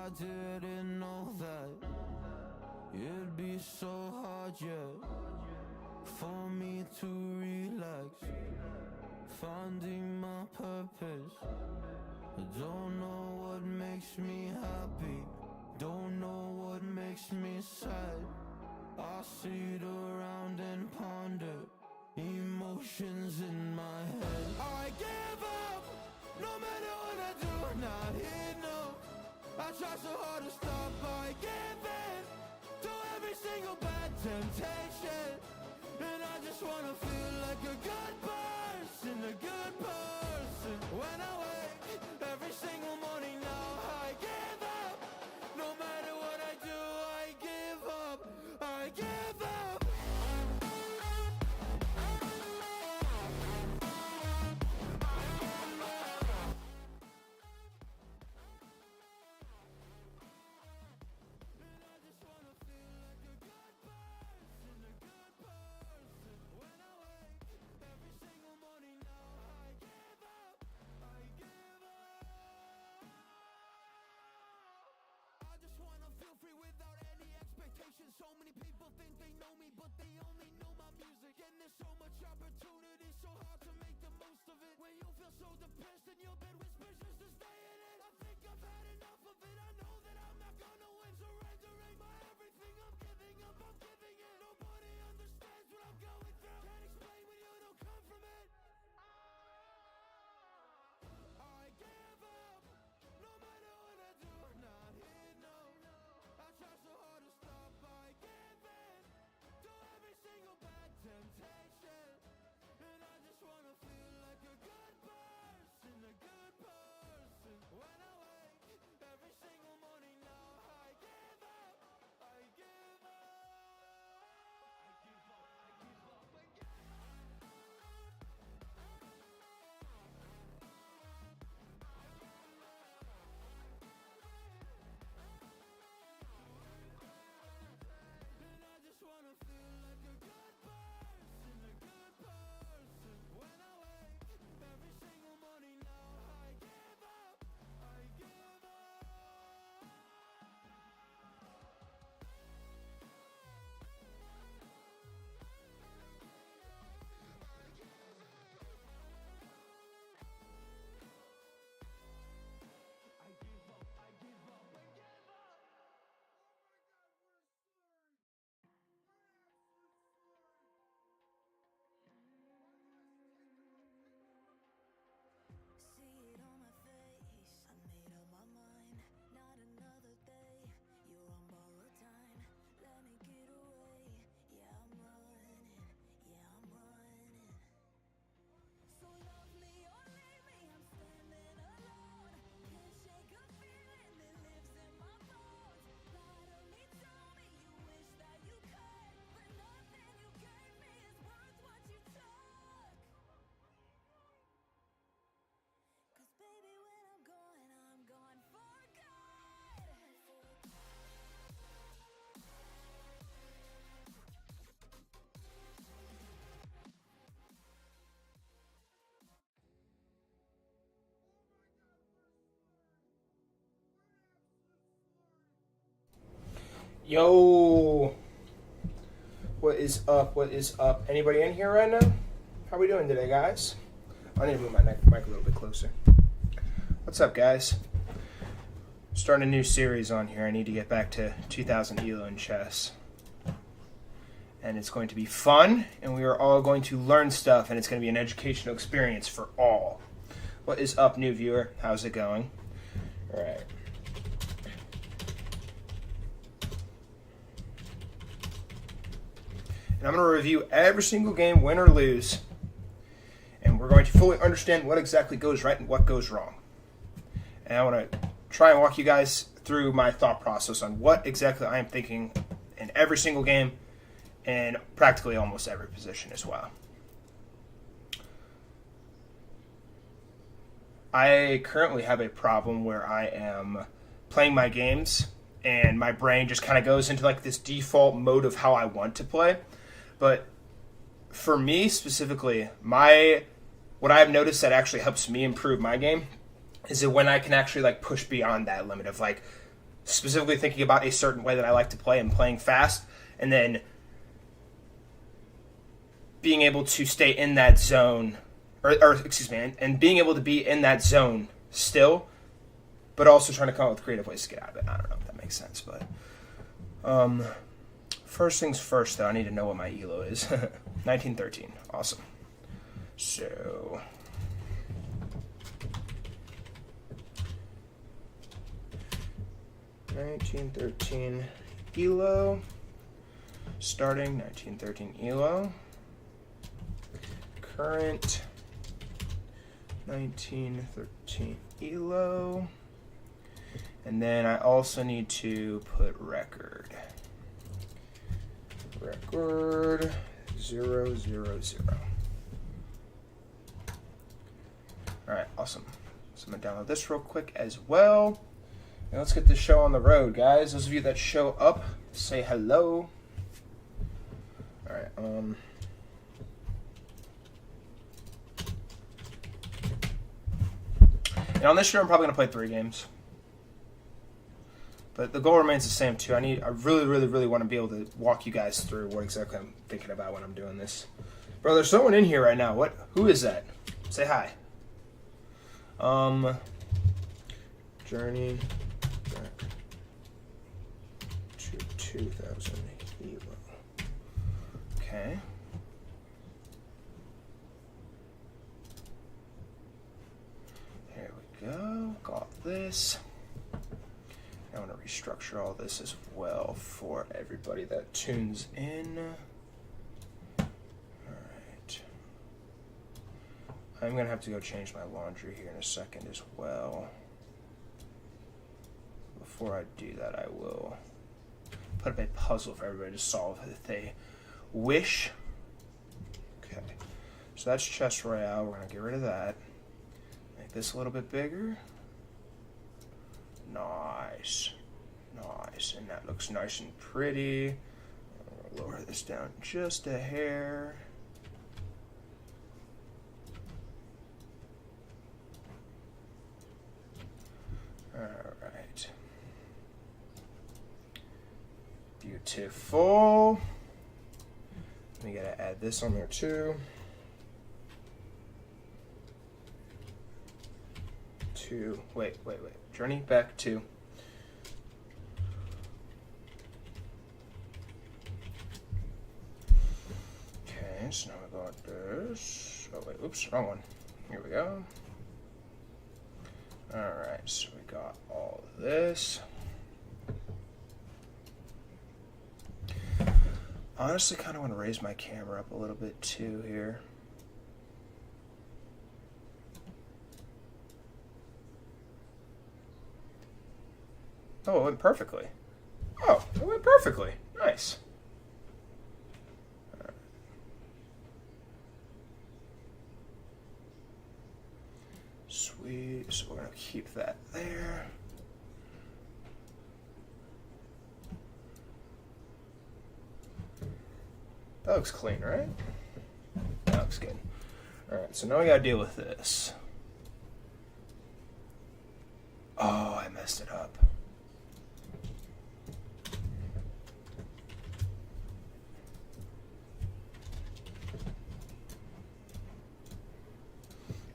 I didn't know that it'd be so hard, yeah, for me to relax, finding my purpose. I don't know what makes me happy, don't know what makes me sad. I sit around and ponder emotions in my head. I give up, no matter what I do, not enough. I try so hard to stop, I give in to every single bad temptation. And I just wanna feel like a good person, a good person. When I wake, every single morning now, I give up. No matter what I do, I give up, I give up. So many people think they know me, but they only know my music. And there's so much opportunity, so hard to make the most of it. When you feel so depressed and your bed whispers just to stay in it, I think I've had enough of it. I know that I'm not gonna win. Surrendering my everything, I'm giving up, I'm giving in. Nobody understands what I'm going through. Can't explain when you don't come from it. I give up, no matter what I do, not enough. I try so hard to stop, I give in to every single bad temptation. And I just wanna feel like a good person, a good person. When I wake, every single morning now, I give up, I give up. I give up, I give up, I give up. And I just wanna feel like a good person, a good person. When I wake, every single morning now, I give up, I give up. I give up, I give up, I give up. See it on my face, I made up my mind. Not another day, you're on borrowed time. Let me get away, yeah I'm running, yeah I'm running. So love me or leave me, I'm standing alone. Can't shake a feeling that lives in my bones. Lie to me, tell me you wish that you could, but nothing you gave me is worth what you took. Cause baby when I'm gone for good. Yo, what is up? What is up? Anybody in here right now? How we doing today, guys? I need to move my mic a little bit closer. What's up, guys? Starting a new series on here. I need to get back to 2000 ELO in chess. And it's going to be fun, and we are all going to learn stuff, and it's going to be an educational experience for all. What is up, new viewer? How's it going? All right. And I'm going to review every single game, win or lose. And we're going to fully understand what exactly goes right and what goes wrong. And I want to try and walk you guys through my thought process on what exactly I am thinking in every single game and practically almost every position as well. I currently have a problem where I am playing my games and my brain just kind of goes into like this default mode of how I want to play. But for me specifically, what I've noticed that actually helps me improve my game is that when I can actually like push beyond that limit of like specifically thinking about a certain way that I like to play and playing fast, and then being able to stay in that zone, or excuse me, and being able to be in that zone still, but also trying to come up with creative ways to get out of it. I don't know if that makes sense, but first things first, though, I need to know what my ELO is. 1913, awesome. So 1913 ELO, starting 1913 ELO, current 1913 ELO, and then I also need to put record 000. Alright, awesome. So I'm going to download this real quick as well. And let's get this show on the road, guys. Those of you that show up, say hello. Alright, and on this show, I'm probably going to play 3 games. But the goal remains the same, too. I really want to be able to walk you guys through what exactly I'm thinking about when I'm doing this. Bro, there's someone in here right now. Who is that? Say hi. Journey back to 2000 ELO. Okay. There we go. Got this. I want to restructure all this as well for everybody that tunes in. Alright. I'm going to have to go change my laundry here in a second as well. Before I do that, I will put up a puzzle for everybody to solve if they wish. Okay. So that's Chess Royale. We're going to get rid of that. Make this a little bit bigger. Nice. Nice. And that looks nice and pretty. I'll lower this down just a hair. Alright. Beautiful. We gotta add this on there too. Wait. Journey back to. Okay, so now we got this. Oh wait, oops, wrong one. Here we go. Alright, so we got all of this. Honestly, kind of want to raise my camera up a little bit too here. Oh, it went perfectly. Oh, it went perfectly. Nice. Right. Sweet. So we're going to keep that there. That looks clean, right? That looks good. Alright, so now we got to deal with this. Oh, I messed it up.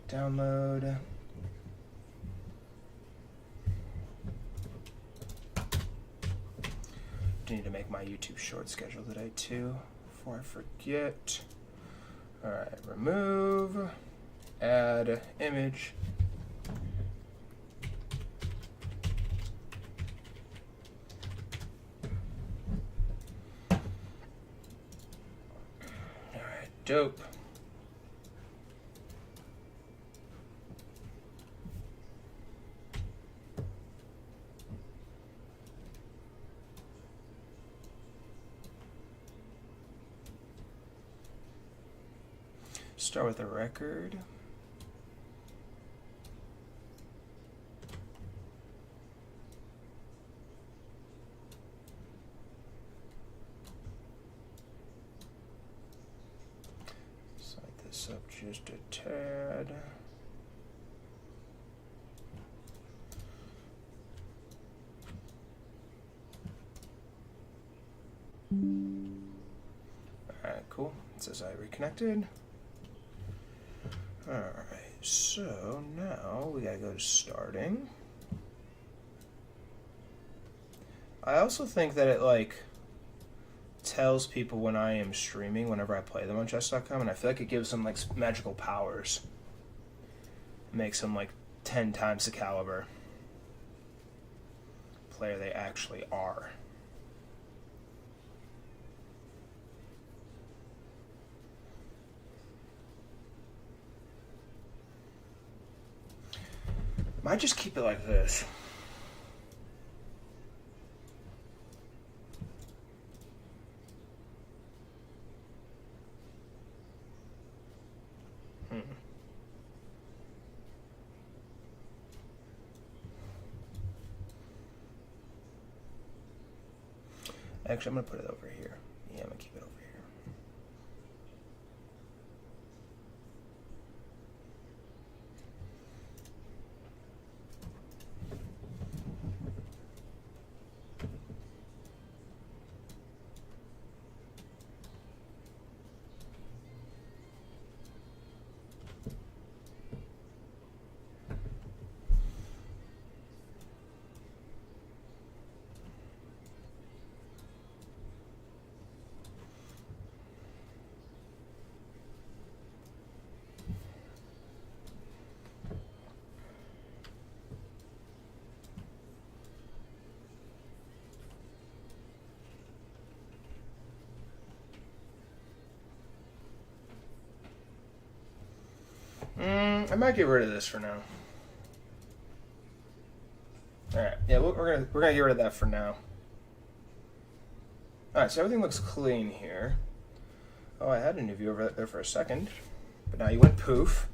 Download. Do need to make my YouTube short schedule today too, before I forget. Alright, remove, add image. Alright, dope. Start with a record. Slide this up just a tad. cool. It says I reconnected. Alright, so now we gotta go to starting. I also think that it, like, tells people when I am streaming whenever I play them on chess.com, and I feel like it gives them, like, magical powers. It makes them, like, 10 times the caliber player they actually are. Might just keep it like this. Actually, I'm going to put it over here. Yeah, I'm going to keep it over here. I might get rid of this for now. Alright, yeah, we're gonna get rid of that for now. Alright, so everything looks clean here. Oh, I had an interview over there for a second, but now you went poof.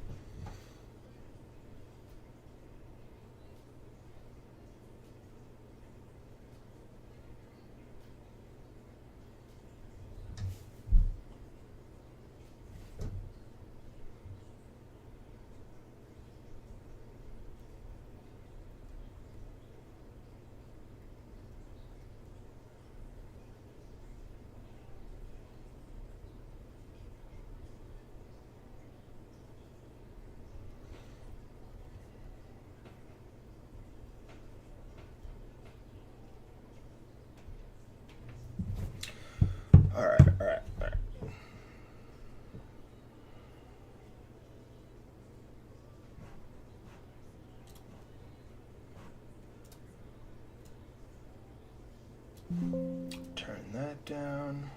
Alright. Turn that down.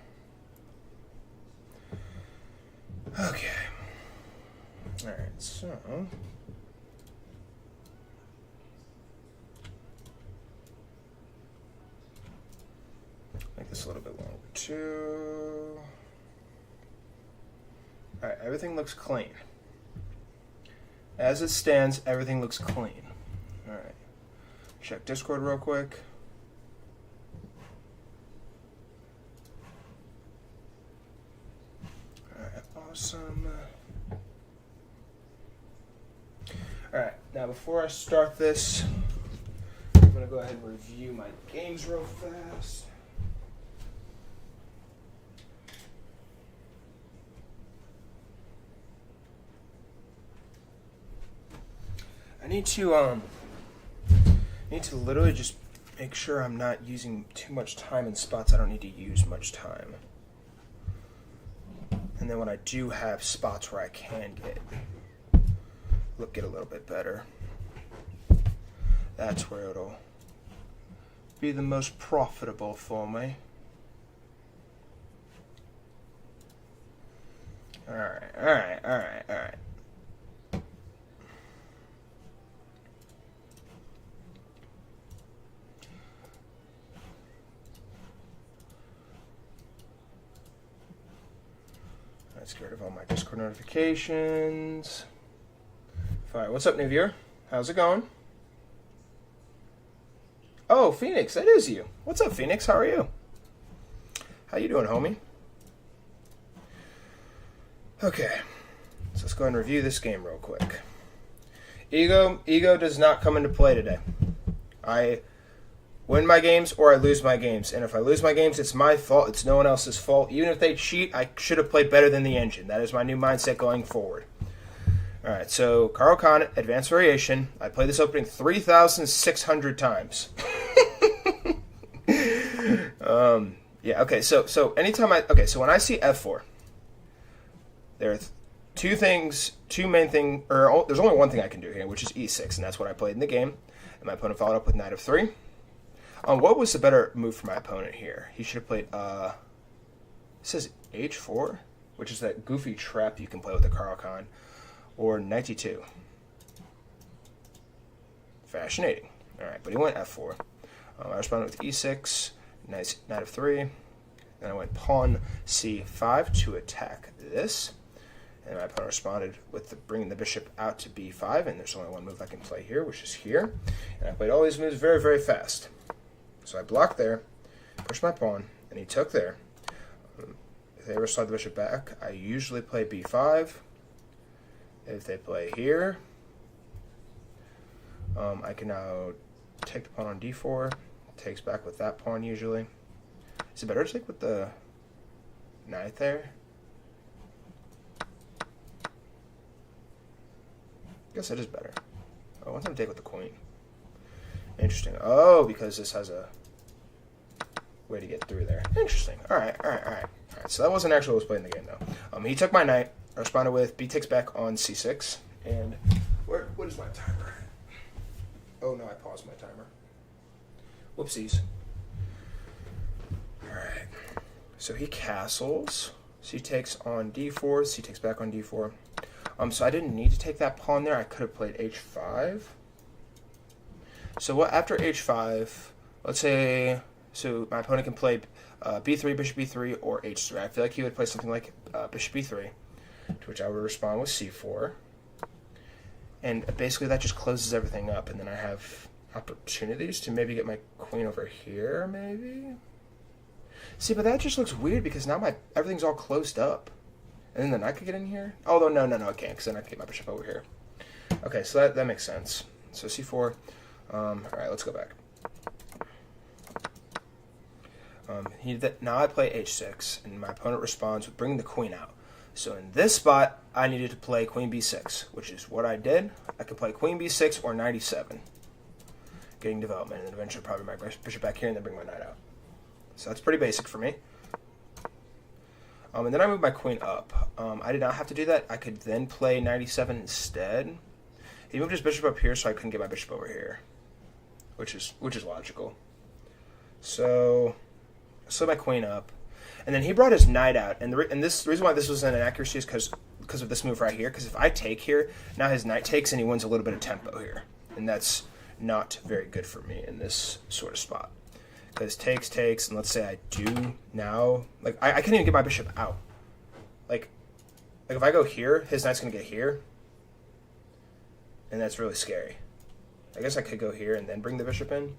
Okay. Alright, so make this a little bit longer too. Alright, everything looks clean. As it stands, everything looks clean. Alright. Check Discord real quick. Alright, awesome. Alright, now before I start this, I'm going to go ahead and review my games real fast. I need to literally just make sure I'm not using too much time in spots I don't need to use much time. And then when I do have spots where I can get a little bit better, that's where it'll be the most profitable for me. Alright. Let's get rid of all my Discord notifications. Alright, what's up, new viewer? How's it going? Oh, Phoenix, that is you. What's up, Phoenix? How are you? How you doing, homie? Okay, so let's go ahead and review this game real quick. Ego does not come into play today. I win my games or I lose my games. And if I lose my games, it's my fault. It's no one else's fault. Even if they cheat, I should have played better than the engine. That is my new mindset going forward. All right, so Caro-Kann, Advanced Variation. I played this opening 3,600 times. Yeah, okay, so when I see F4, there are two main things, or there's only one thing I can do here, which is E6, and that's what I played in the game. And my opponent followed up with Knight of 3. What was the better move for my opponent here? He should have played, it says H4, which is that goofy trap you can play with the Caro-Kann, or Knight E2. Fascinating. All right, but he went F4. I responded with E6, Knight of 3. Then I went pawn C5 to attack this. And my opponent responded with bringing the bishop out to B5, and there's only one move I can play here, which is here. And I played all these moves very, very fast. So I blocked there, pushed my pawn, and he took there. If they ever slide the bishop back, I usually play B5. If they play here, I can now take the pawn on D4. Takes back with that pawn usually. Is it better to take with the knight there? I guess that is better. I want them to take with the queen. Interesting. Oh, because this has a way to get through there. Interesting. All right. So that wasn't actually what was played in the game, though. He took my knight. I responded with B takes back on C6. And what is my timer? Oh, no, I paused my timer. Whoopsies. All right. So he castles. C takes on D4. C takes back on D4. So I didn't need to take that pawn there. I could have played H5. So what after H5, let's say, so my opponent can play B3, Bishop B3, or H3. I feel like he would play something like Bishop B3, to which I would respond with C4. And basically that just closes everything up, and then I have opportunities to maybe get my queen over here, maybe? See, but that just looks weird because now everything's all closed up. And then the knight could get in here? Although, no, I can't, because then I can get my bishop over here. Okay, so that makes sense. So C4. All right, let's go back. Now I play H6, and my opponent responds with bringing the queen out. So in this spot, I needed to play Queen B6, which is what I did. I could play Queen B6 or Knight E7, getting development, and then eventually probably my bishop back here and then bring my knight out. So that's pretty basic for me. And then I moved my queen up. I did not have to do that. I could then play Knight E7 instead. He moved his bishop up here, so I couldn't get my bishop over here, which is logical. So I slid my queen up, and then he brought his knight out. And the reason why this was an inaccuracy is because of this move right here. Because if I take here, now his knight takes, and he wins a little bit of tempo here, and that's not very good for me in this sort of spot. Because takes, and let's say I do now, like I can't even get my bishop out. Like if I go here, his knight's gonna get here, and that's really scary. I guess I could go here and then bring the bishop in,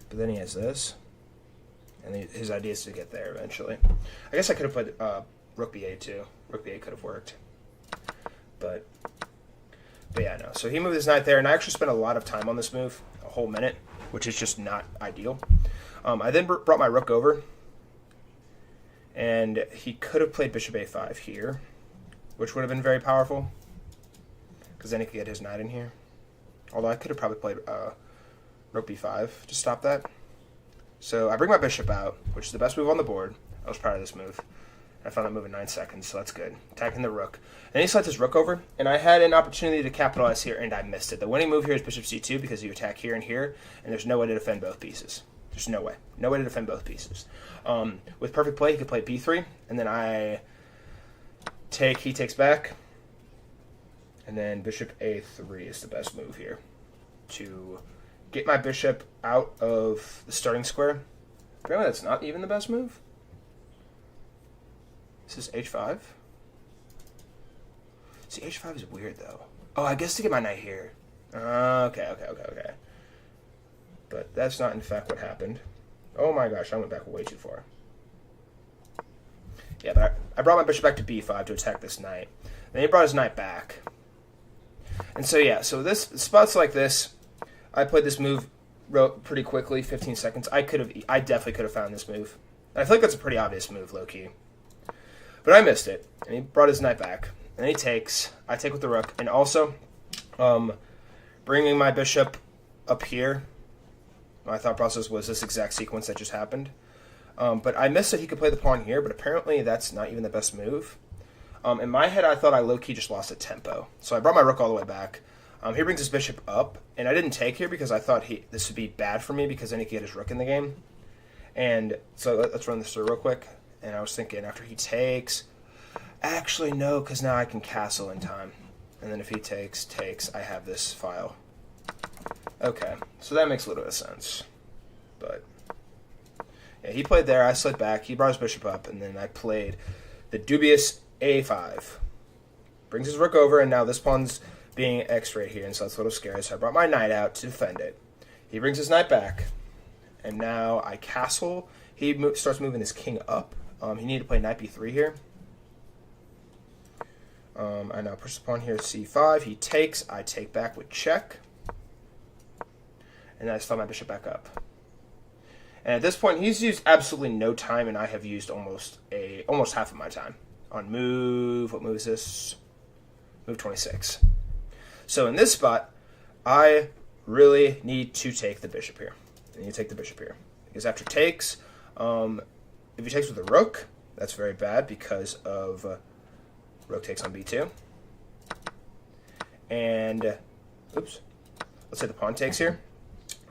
but then he has this, and his idea is to get there eventually. I guess I could have played Rook B8 too. Rook B8 could have worked, but yeah, no. So he moved his knight there, and I actually spent a lot of time on this move, a whole minute, which is just not ideal. I then brought my rook over, and he could have played bishop a5 here, which would have been very powerful, because then he could get his knight in here. Although I could have probably played rook b5 to stop that. So I bring my bishop out, which is the best move on the board. I was proud of this move. I found that move in 9 seconds, so that's good. Attacking the rook. And he slides his rook over, and I had an opportunity to capitalize here, and I missed it. The winning move here is bishop c2 because you attack here, and there's no way to defend both pieces. There's no way. No way to defend both pieces. With perfect play, he could play b3, and then I take, he takes back, and then bishop a3 is the best move here to get my bishop out of the starting square. Apparently that's not even the best move. This is h5. See, h5 is weird, though. Oh, I guess to get my knight here. Okay. But that's not, in fact, what happened. Oh my gosh, I went back way too far. Yeah, but I brought my bishop back to b5 to attack this knight. Then he brought his knight back. And so, yeah, so this spots like this, I played this move pretty quickly, 15 seconds. I definitely could have found this move. And I feel like that's a pretty obvious move, low-key. But I missed it, and he brought his knight back. And then he takes, I take with the rook, and also bringing my bishop up here. My thought process was this exact sequence that just happened. But I missed that he could play the pawn here, but apparently that's not even the best move. In my head, I thought I low-key just lost a tempo. So I brought my rook all the way back. He brings his bishop up, and I didn't take here because I thought this would be bad for me because then he could get his rook in the game. And so let's run this through real quick. And I was thinking after he takes... Actually, no, because now I can castle in time. And then if he takes, I have this file. Okay, so that makes a little bit of sense. But, yeah, he played there, I slid back, he brought his bishop up, and then I played the dubious a5. Brings his rook over, and now this pawn's being x-rayed here, and so that's a little scary. So I brought my knight out to defend it. He brings his knight back, and now I castle. He starts moving his king up. He needed to play knight b3 here. I now push the pawn here, c5. He takes. I take back with check. And then I slide my bishop back up. And at this point, he's used absolutely no time, and I have used almost half of my time on move. What move is this? Move 26. So in this spot, I really need to take the bishop here. I need to take the bishop here because after takes, if he takes with the rook, that's very bad because of rook takes on b2. And oops, let's say the pawn takes here.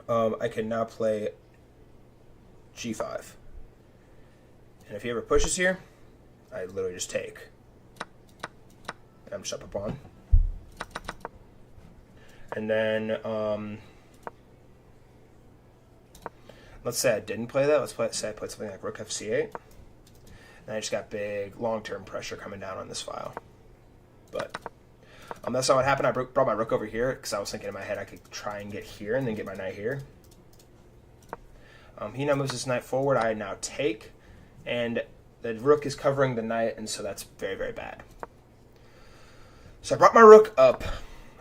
I can now play g5. And if he ever pushes here, I literally just take. And I'm just up a pawn. And then, let's say I didn't play that. Say I played something like rook f(c)8. And I just got big long-term pressure coming down on this file. But that's not what happened. I brought my rook over here because I was thinking in my head I could try and get here and then get my knight here. He now moves his knight forward. I now take, and the rook is covering the knight, and so that's very, very bad. So I brought my rook up.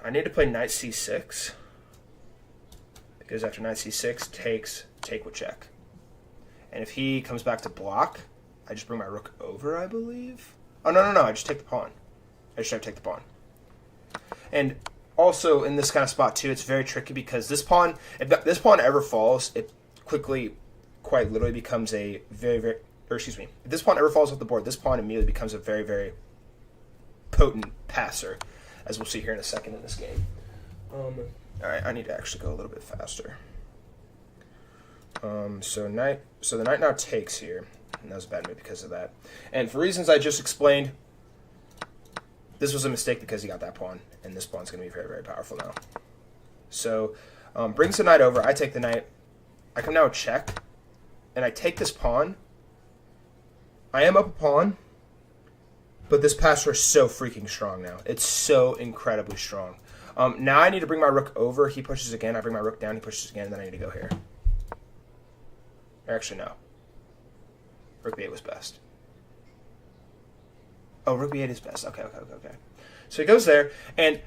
I need to play knight c6 because after knight c6 take with check. And if he comes back to block, I just bring my rook over, I believe. Oh, no, I just take the pawn. I just try to take the pawn. And also in this kind of spot too, it's very tricky because this pawn, if this pawn ever falls, it quickly, quite literally becomes a if this pawn ever falls off the board, this pawn immediately becomes a very, very potent passer, as we'll see here in a second in this game. All right, I need to actually go a little bit faster. So the knight now takes here, and that was a bad move because of that. And for reasons I just explained, this was a mistake because he got that pawn, and this pawn's going to be very, very powerful now. So brings the knight over. I take the knight. I come now check, and I take this pawn. I am up a pawn, but this passer is so freaking strong now. It's so incredibly strong. Now I need to bring my rook over. He pushes again. I bring my rook down. He pushes again, and then I need to go here. Or actually, no. Rook b8 was best. Oh, rook b8 is best. Okay. So he goes there, and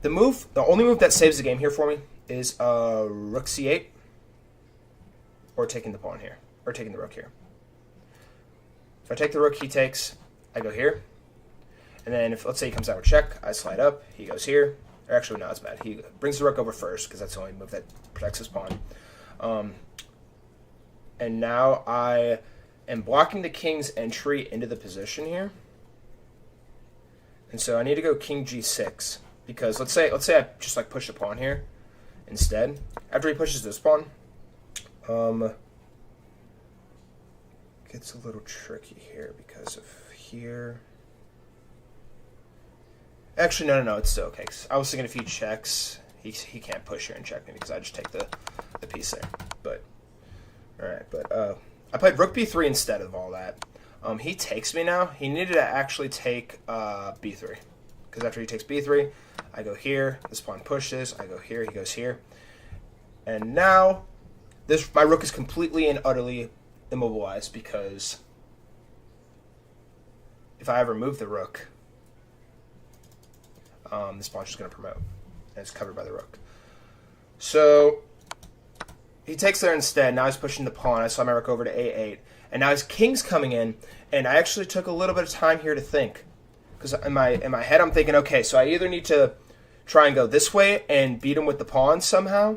the only move that saves the game here for me is rook c8, or taking the pawn here, or taking the rook here. If I take the rook, he takes. I go here, and then if let's say he comes out with check, I slide up. He goes here. Or actually, no, it's bad. He brings the rook over first because that's the only move that protects his pawn. And now I am blocking the king's entry into the position here. And so I need to go king g6 because let's say I just like push the pawn here instead. After he pushes this pawn, gets a little tricky here because of here. Actually, no, it's still okay. I was thinking if he checks, he can't push here and check me because I just take the piece there. But all right, but I played rook b3 instead of all that. He takes me now. He needed to actually take b3 because after he takes b3, I go here. This pawn pushes. I go here. He goes here, and now my rook is completely and utterly immobilized because if I ever move the rook, this pawn's just going to promote, and it's covered by the rook. So he takes there instead. Now he's pushing the pawn. I saw my rook over to a8. And now his king's coming in. And I actually took a little bit of time here to think. Because in my head I'm thinking, okay, so I either need to try and go this way and beat him with the pawn somehow.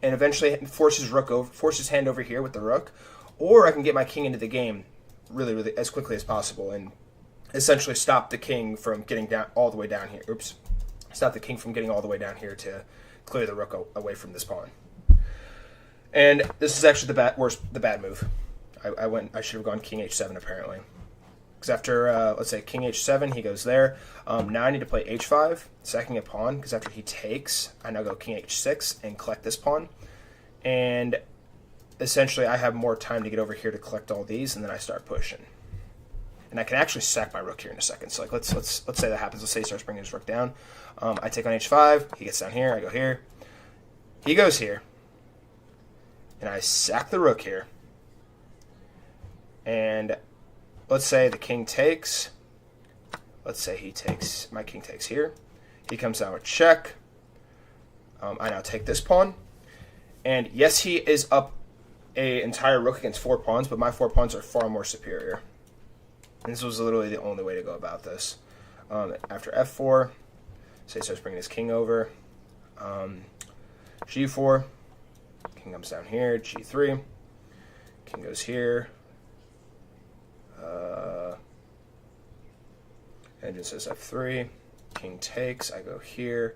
And eventually force his hand over here with the rook. Or I can get my king into the game really, really as quickly as possible. And essentially stop the king from getting down all the way down here. Oops. Stop the king from getting all the way down here to clear the rook away from this pawn. And this is actually the bad move. I should have gone king h7 apparently. Because after, let's say, king h7, he goes there. Now I need to play h5, sacking a pawn, because after he takes, I now go king h6 and collect this pawn. And essentially I have more time to get over here to collect all these, and then I start pushing. And I can actually sack my rook here in a second. So like let's say that happens. Let's say he starts bringing his rook down. I take on h5. He gets down here. I go here. He goes here. And I sack the rook here. And let's say the king takes. Let's say he takes. My king takes here. He comes down with check. I now take this pawn. And yes, he is up an entire rook against 4 pawns, but my 4 pawns are far more superior. And this was literally the only way to go about this. After f4, say he starts bringing his king over. g4, king comes down here. g3, king goes here. Engine says f3, king takes. I go here.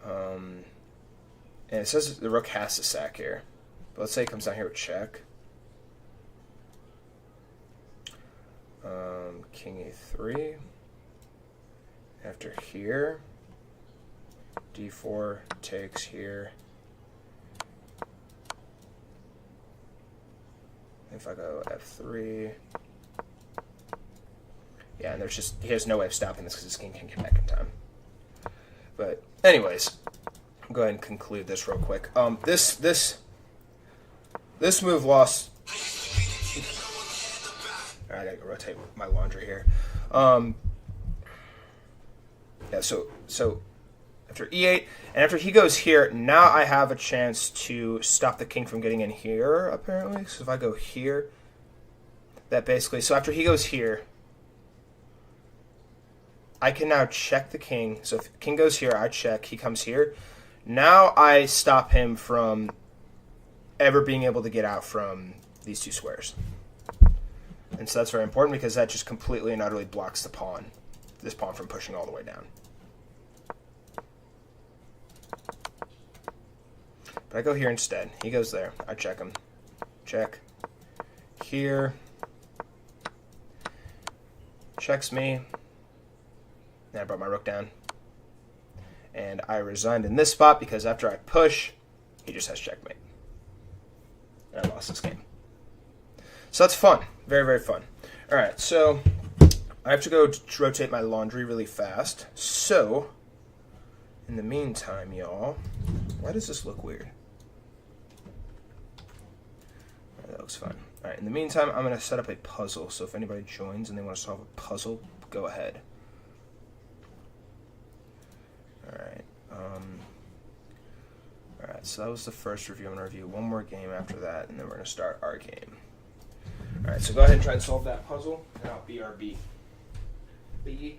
And it says the rook has to sack here. But let's say he comes down here with check. King e3. After here, d4 takes here. If I go f3, yeah, and he has no way of stopping this because his king can get back in time. But anyways, I'll go ahead and conclude this real quick. This move lost. I gotta go rotate my laundry here. Yeah, so after e8, and after he goes here, now I have a chance to stop the king from getting in here, apparently. So if I go here, that basically, so after he goes here, I can now check the king. So if the king goes here, I check, he comes here. Now I stop him from ever being able to get out from these 2 squares. And so that's very important because that just completely and utterly blocks this pawn from pushing all the way down. But I go here instead. He goes there. I check him. Check. Here. Checks me. And I brought my rook down. And I resigned in this spot because after I push, he just has checkmate. And I lost this game. So that's fun. Very, very fun. All right, so I have to go rotate my laundry really fast. So, in the meantime, y'all, why does this look weird? That looks fine. All right, in the meantime, I'm going to set up a puzzle. So if anybody joins and they want to solve a puzzle, go ahead. All right. All right, so that was the first review. I'm going to review one more game after that, and then we're going to start our game. All right, so go ahead and try and solve that puzzle, and I'll BRB. BRB.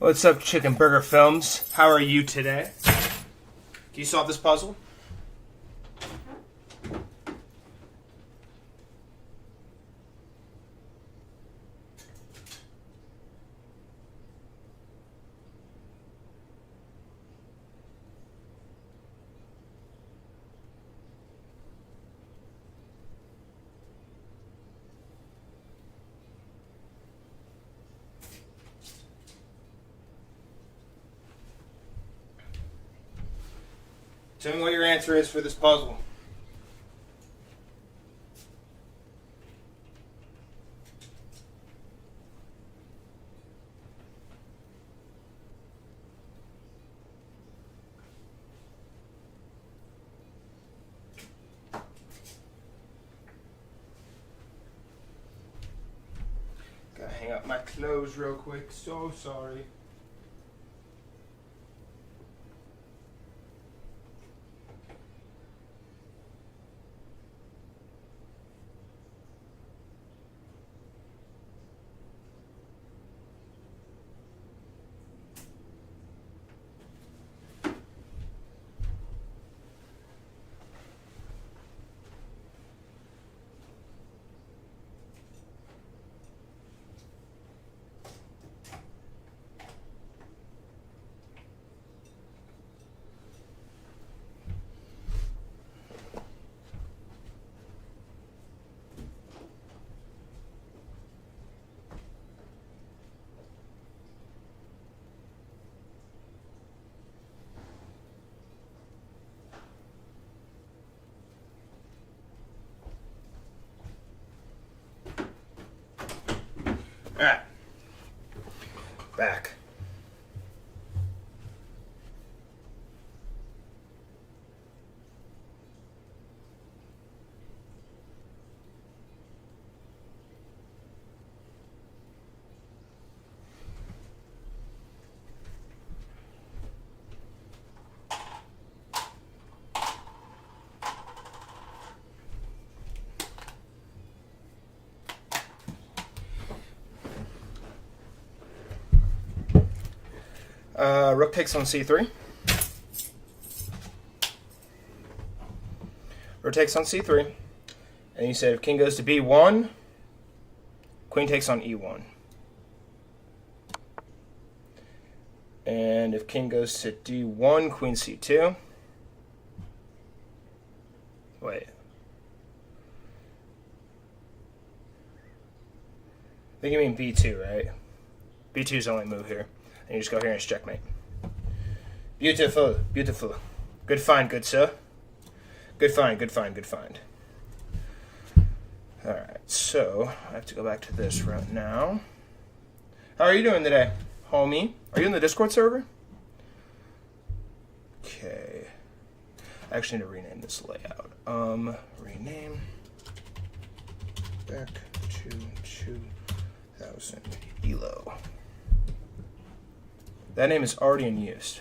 What's up, Chicken Burger Films? How are you today? Can you solve this puzzle? Tell me what your answer is for this puzzle. Gotta hang up my clothes real quick. So sorry. Alright. Back. Rook takes on c3. Rook takes on c3. And you said if king goes to b1, queen takes on e1. And if king goes to d1, queen c2. Wait. I think you mean b2, right? b2 is the only move here. And you just go here and it's checkmate. Beautiful, beautiful. Good find, good sir. Good find, good find, good find. Alright, so I have to go back to this right now. How are you doing today, homie? Are you in the Discord server? Okay. I actually need to rename this layout. Rename back to 2000 ELO. That name is already in use.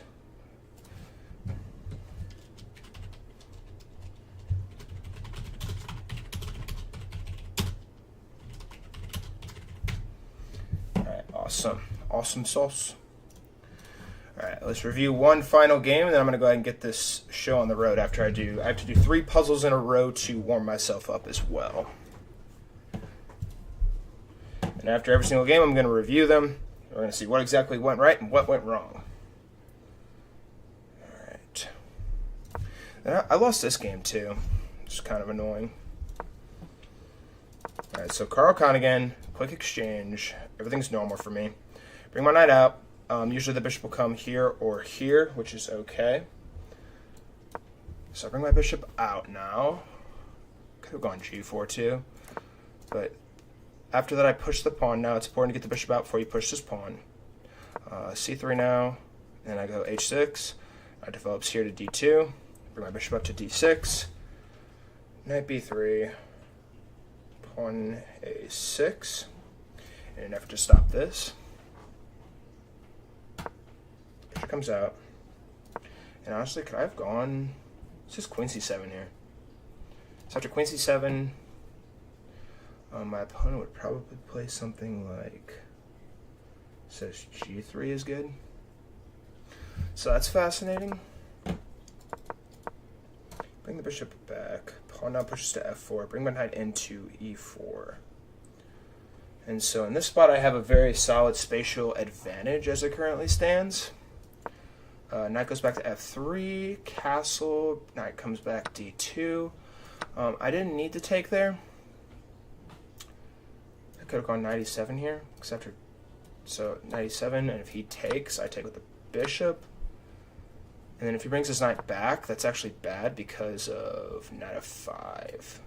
Alright, awesome. Awesome sauce. Alright, let's review one final game, and then I'm going to go ahead and get this show on the road after I have to do 3 puzzles in a row to warm myself up as well. And after every single game, I'm going to review them. We're going to see what exactly went right and what went wrong. Alright. And I lost this game too. It's kind of annoying. Alright, so Carl Connigan, quick exchange. Everything's normal for me. Bring my knight out. Usually the bishop will come here or here, which is okay. So I bring my bishop out now. Could have gone g4 too. But after that I push the pawn. Now it's important to get the bishop out before you push this pawn. c3 now. Then I go h6. I develops here to d2. Bring my bishop up to d6. Knight b3. Pawn a6. In an effort to stop this. Bishop comes out. And honestly, could I have gone... It's just queen c7 here. So after queen c7, my opponent would probably play something like Says g3 is good. So that's fascinating. Bring the bishop back. Pawn now pushes to f4. Bring my knight into e4. And so in this spot, I have a very solid spatial advantage as it currently stands. Knight goes back to f3. Castle. Knight comes back d2. I didn't need to take there. I could have gone knight e7 here. So knight e7, and if he takes, I take with the bishop. And then if he brings his knight back, that's actually bad because of knight f5.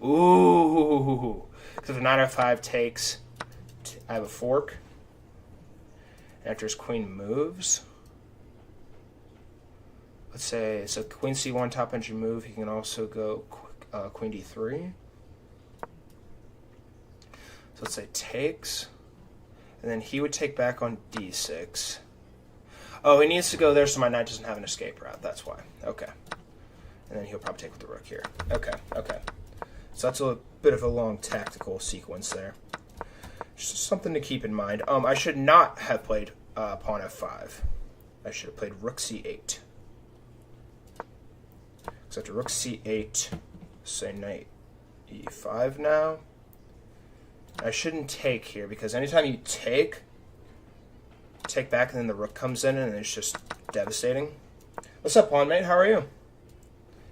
Ooh! Because if knight f5 takes, I have a fork. And after his queen moves, let's say, so queen c1 top entry move, he can also go queen d3. So let's say takes, and then he would take back on d6. Oh, he needs to go there so my knight doesn't have an escape route. That's why. Okay. And then he'll probably take with the rook here. Okay, okay. So that's a bit of a long tactical sequence there. Just something to keep in mind. I should not have played pawn f5. I should have played rook c8. So after rook c8, say knight e5 now. I shouldn't take here because anytime you take back and then the rook comes in and it's just devastating. What's up, pawn mate? How are you?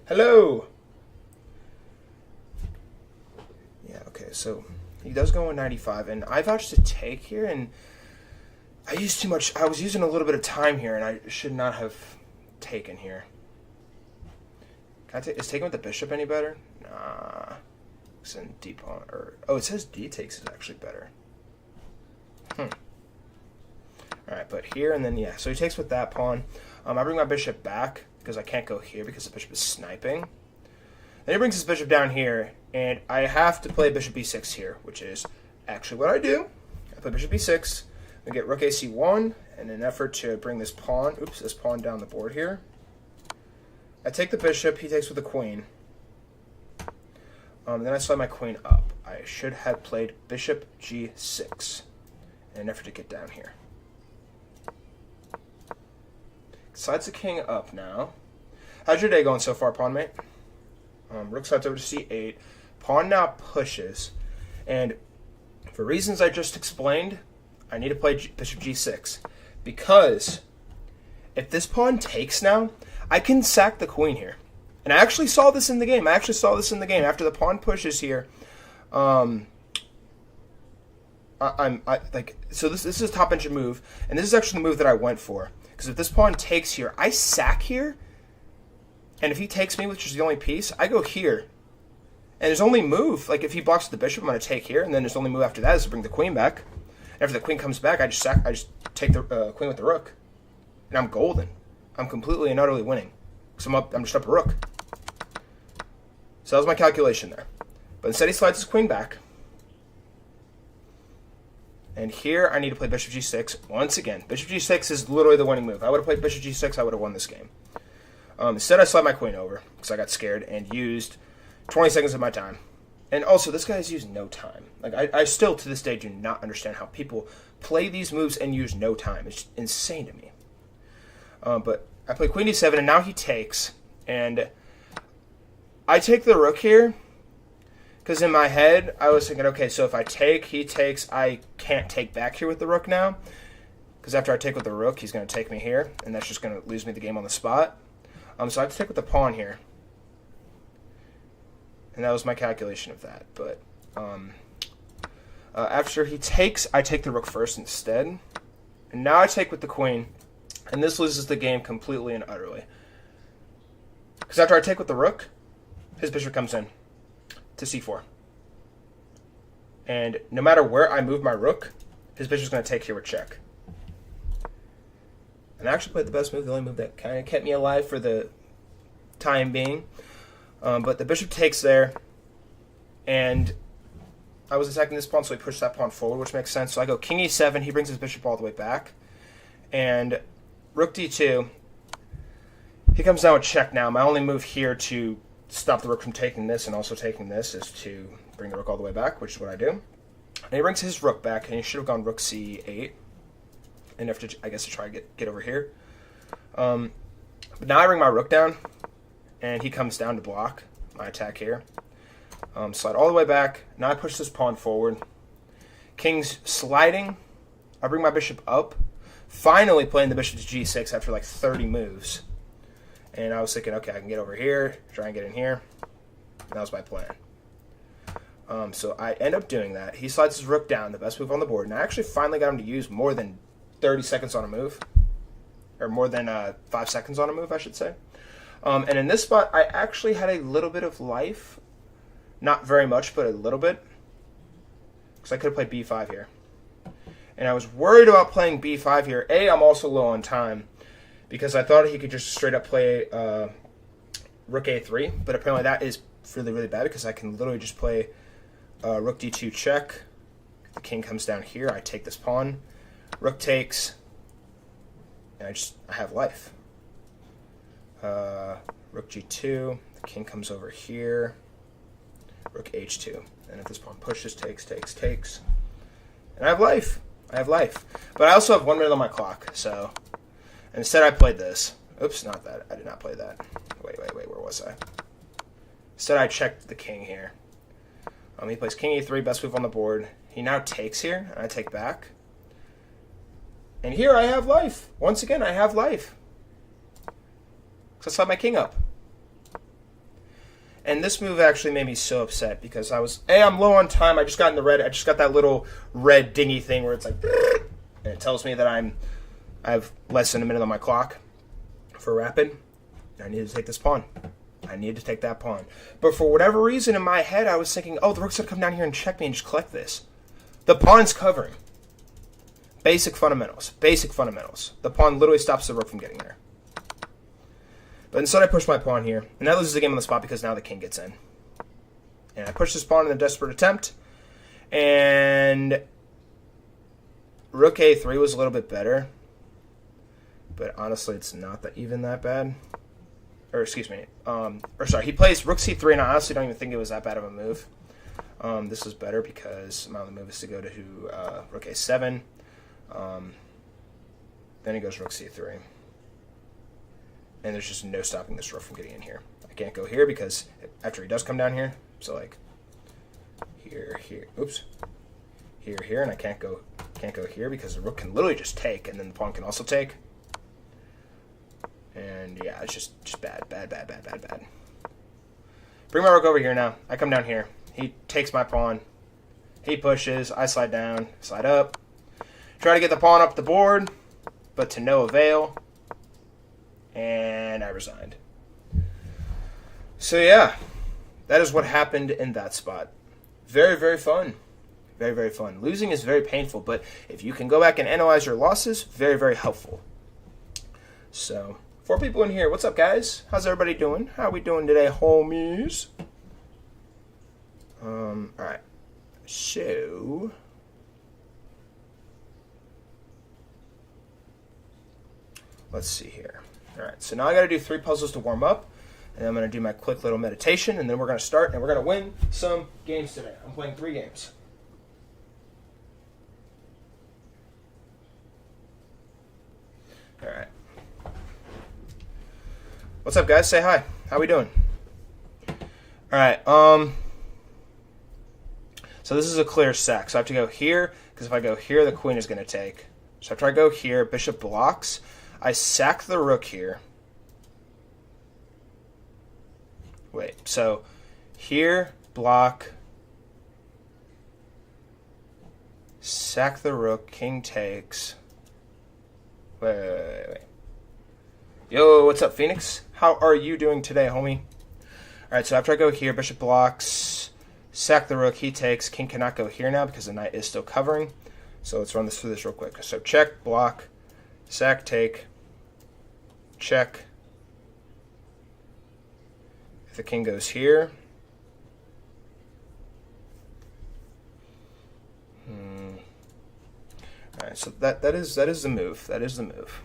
Hello! Yeah, okay, so he does go on 95, and I vouched to take here, and I used too much. I was using a little bit of time here, and I should not have taken here. Can I take? Is taking with the bishop any better? Nah. It's in d pawn, or oh, it says d takes is actually better. Alright, but here and then, yeah. So he takes with that pawn. I bring my bishop back because I can't go here because the bishop is sniping. Then he brings his bishop down here, and I have to play bishop b6 here, which is actually what I do. I play bishop b6, I get rook ac1, in an effort to bring this pawn down the board here. I take the bishop, he takes with the queen. Then I slide my queen up. I should have played bishop g6 in an effort to get down here. Slides the king up now. How's your day going so far, pawn mate? Rook slides over to c8. Pawn now pushes. And for reasons I just explained, I need to play bishop g6. Because if this pawn takes now, I can sack the queen here. And I actually saw this in the game. After the pawn pushes here, so this is a top engine move, and this is actually the move that I went for. Because if this pawn takes here, I sack here, and if he takes me, which is the only piece, I go here. And there's only move, like if he blocks the bishop, I'm going to take here, and then there's only move after that is to bring the queen back. And after the queen comes back, I just take the queen with the rook, and I'm golden. I'm completely and utterly winning. Because I'm just up a rook. So that was my calculation there. But instead he slides his queen back. And here I need to play bishop g6 once again. Bishop g6 is literally the winning move. I would have played bishop g6, I would have won this game. Instead I slide my queen over because I got scared and used 20 seconds of my time. And also, this guy has used no time. Like I still, to this day, do not understand how people play these moves and use no time. It's insane to me. But I play queen d7, and now he takes. And I take the rook here, because in my head, I was thinking, okay, so if I take, he takes, I can't take back here with the rook now, because after I take with the rook, he's going to take me here, and that's just going to lose me the game on the spot. So I have to take with the pawn here. And that was my calculation of that. But after he takes, I take the rook first instead. And now I take with the queen, and this loses the game completely and utterly. Because after I take with the rook, his bishop comes in to c4. And no matter where I move my rook, his bishop's going to take here with check. And I actually played the best move, the only move that kind of kept me alive for the time being. But the bishop takes there, and I was attacking this pawn, so he pushed that pawn forward, which makes sense. So I go king e7, he brings his bishop all the way back. And rook d2, he comes down with check now. My only move here to stop the rook from taking this and also taking this is to bring the rook all the way back, which is what I do. And he brings his rook back, and he should have gone rook c8. And have to, I guess, to try to get over here. But now I bring my rook down, and he comes down to block my attack here. Slide all the way back. Now I push this pawn forward. King's sliding. I bring my bishop up. Finally playing the bishop to g6 after like 30 moves. And I was thinking, okay, I can get over here, try and get in here. And that was my plan. So I end up doing that. He slides his rook down, the best move on the board. And I actually finally got him to use more than 30 seconds on a move. Or more than 5 seconds on a move, I should say. And in this spot, I actually had a little bit of life. Not very much, but a little bit. Because I could have played b5 here. And I was worried about playing b5 here. I'm also low on time. Because I thought he could just straight up play rook a3. But apparently that is really, really bad. Because I can literally just play rook d2 check. The king comes down here. I take this pawn. Rook takes. And I have life. Rook g2. The king comes over here. Rook h2. And if this pawn pushes, takes. And I have life. But I also have 1 minute on my clock. So instead I played this. Oops, not that. I did not play that. Wait. Where was I? Instead I checked the king here. He plays king e3, best move on the board. He now takes here, and I take back. And here I have life. Once again, I have life. So I slide my king up. And this move actually made me so upset because I'm low on time. I just got in the red. I just got that little red dingy thing where it's like, and it tells me that I have less than a minute on my clock for rapid. I need to take this pawn. I need to take that pawn. But for whatever reason in my head, I was thinking, oh, the rook's going to come down here and check me and just collect this. The pawn's covering. Basic fundamentals. The pawn literally stops the rook from getting there. But instead I push my pawn here. And that loses the game on the spot because now the king gets in. And I push this pawn in a desperate attempt. And rook a3 was a little bit better. But honestly, it's not even that bad. Or excuse me. He plays rook c3, and I honestly don't even think it was that bad of a move. This was better because my other move is to go to rook a7. Then he goes rook c3. And there's just no stopping this rook from getting in here. I can't go here because after he does come down here, so like here, oops, here, and I can't go here because the rook can literally just take, and then the pawn can also take. And yeah, it's just bad. Bring my rook over here now. I come down here. He takes my pawn. He pushes. I slide down, slide up. Try to get the pawn up the board, but to no avail. And I resigned. So yeah, that is what happened in that spot. Very, very fun. Very, very fun. Losing is very painful, but if you can go back and analyze your losses, very, very helpful. So, 4 people in here. What's up, guys? How's everybody doing? How we doing today, homies? Alright. So let's see here. Alright, so now I got to do 3 puzzles to warm up, and I'm going to do my quick little meditation, and then we're going to start, and we're going to win some games today. I'm playing 3 games. Alright. What's up, guys? Say hi. How we doing? Alright, so this is a clear sack, so I have to go here, because if I go here, the queen is going to take. So after I go here, bishop blocks. I sack the rook here. Wait, so here, block, sack the rook, king takes. Wait. Yo, what's up, Phoenix? How are you doing today, homie? Alright, so after I go here, bishop blocks, sack the rook, he takes. King cannot go here now because the knight is still covering. So let's run this through this real quick. So check, block, sack, take, check. If the king goes here, all right. So that is the move. That is the move.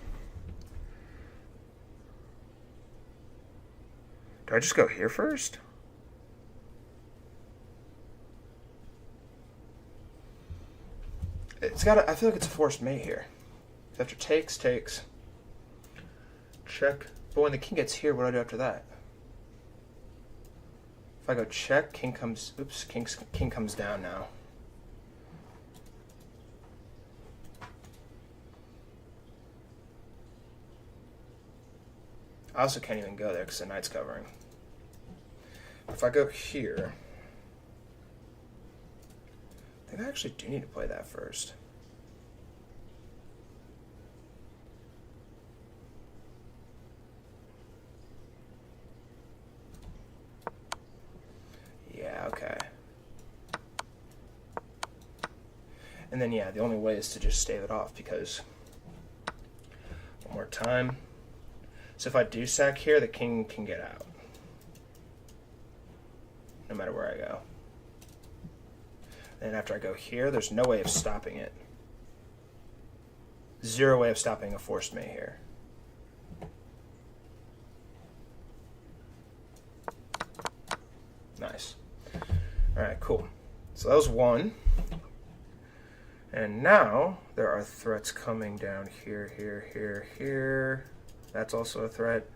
Do I just go here first? It's got. I feel like it's a forced mate here. After takes. Check. But when the king gets here, what do I do after that? If I go check, king comes. Oops, king comes down now. I also can't even go there because the knight's covering. If I go here, I think I actually do need to play that first. Yeah, okay. And then, yeah, the only way is to just stave it off because, one more time. So if I do sack here, the king can get out. No matter where I go. And after I go here, there's no way of stopping it. Zero way of stopping a forced mate here. Nice. Alright, cool. So that was one. And now there are threats coming down here, here. That's also a threat.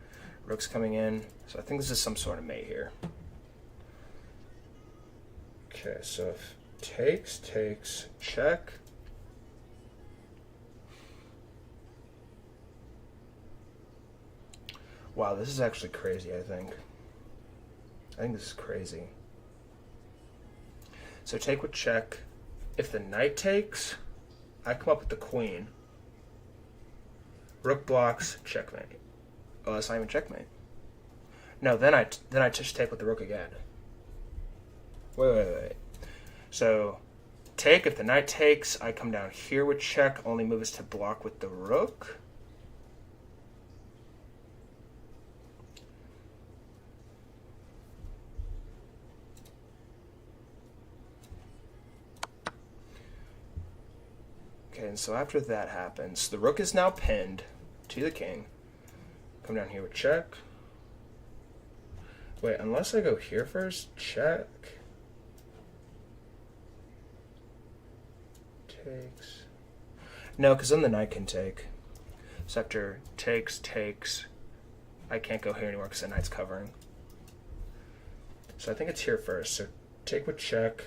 Rook's coming in. So I think this is some sort of mate here. Okay, so if takes, check. Wow, this is actually crazy, I think. I think this is crazy. So take with check. If the knight takes, I come up with the queen. Rook blocks, checkmate. Oh, that's not even checkmate. No, then I just take with the rook again. Wait. So, take, if the knight takes, I come down here with check, only move is to block with the rook. Okay, and so after that happens, the rook is now pinned to the king. Come down here with check. Wait, unless I go here first, check. Takes. No, because then the knight can take. So after takes, I can't go here anymore because the knight's covering. So I think it's here first. So take with check.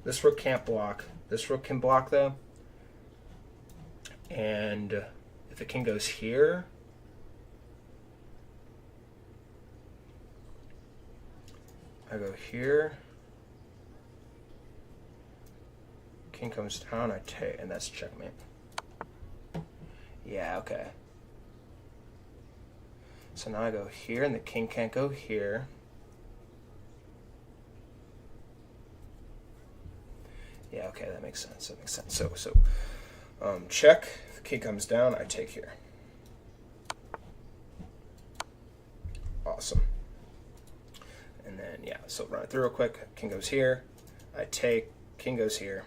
This rook can't block. This rook can block though. And if the king goes here, I go here. King comes down, I take, and that's checkmate. Yeah, okay. So now I go here, and the king can't go here. Yeah, okay, that makes sense. So, check. If the king comes down, I take here. Awesome. And then, yeah, so run it through real quick. King goes here. I take. King goes here.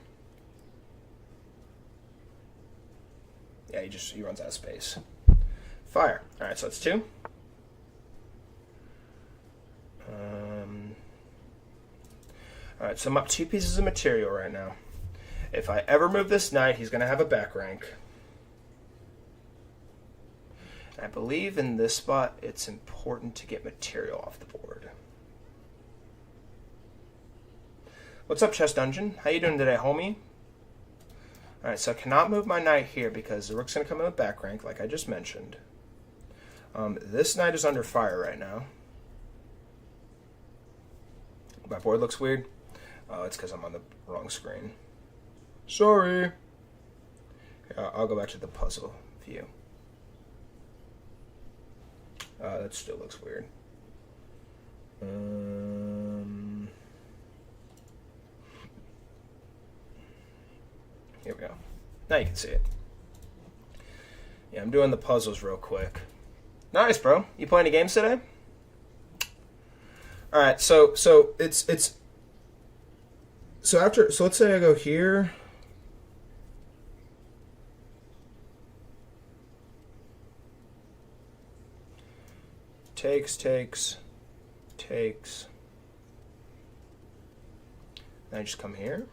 Yeah, he runs out of space. Fire. All right, so that's two. All right, so I'm up 2 pieces of material right now. If I ever move this knight, he's going to have a back rank. I believe in this spot, it's important to get material off the board. What's up, Chess Dungeon? How you doing today, homie? Alright, so I cannot move my knight here because the rook's going to come in with back rank, like I just mentioned. This knight is under fire right now. My board looks weird. Oh, it's because I'm on the wrong screen. Sorry. I'll go back to the puzzle view. That still looks weird. Here we go. Now you can see it. Yeah, I'm doing the puzzles real quick. Nice, bro. You play any games today? All right, so let's say I go here. Takes. Then I just come here,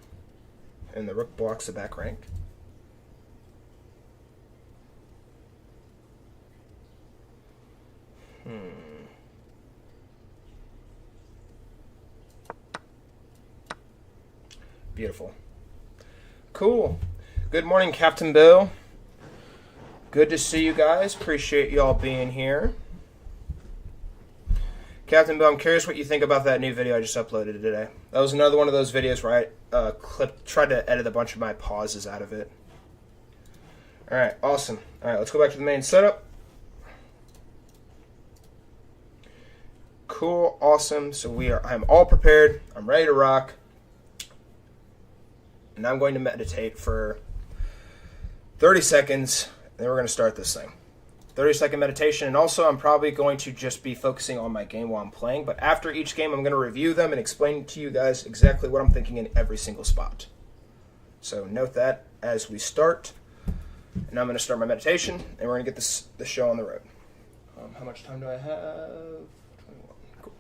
and the rook blocks the back rank. Beautiful. Cool. Good morning, Captain Bill. Good to see you guys. Appreciate y'all being here. Captain Bill, I'm curious what you think about that new video I just uploaded today. That was another one of those videos where I tried to edit a bunch of my pauses out of it. Alright, awesome. Alright, let's go back to the main setup. Cool, awesome. So I'm all prepared. I'm ready to rock. And I'm going to meditate for 30 seconds, and then we're going to start this thing. 30-second meditation, and also I'm probably going to just be focusing on my game while I'm playing, but after each game I'm going to review them and explain to you guys exactly what I'm thinking in every single spot. So note that as we start, and I'm going to start my meditation, and we're going to get the show on the road. How much time do I have? 21. Cool.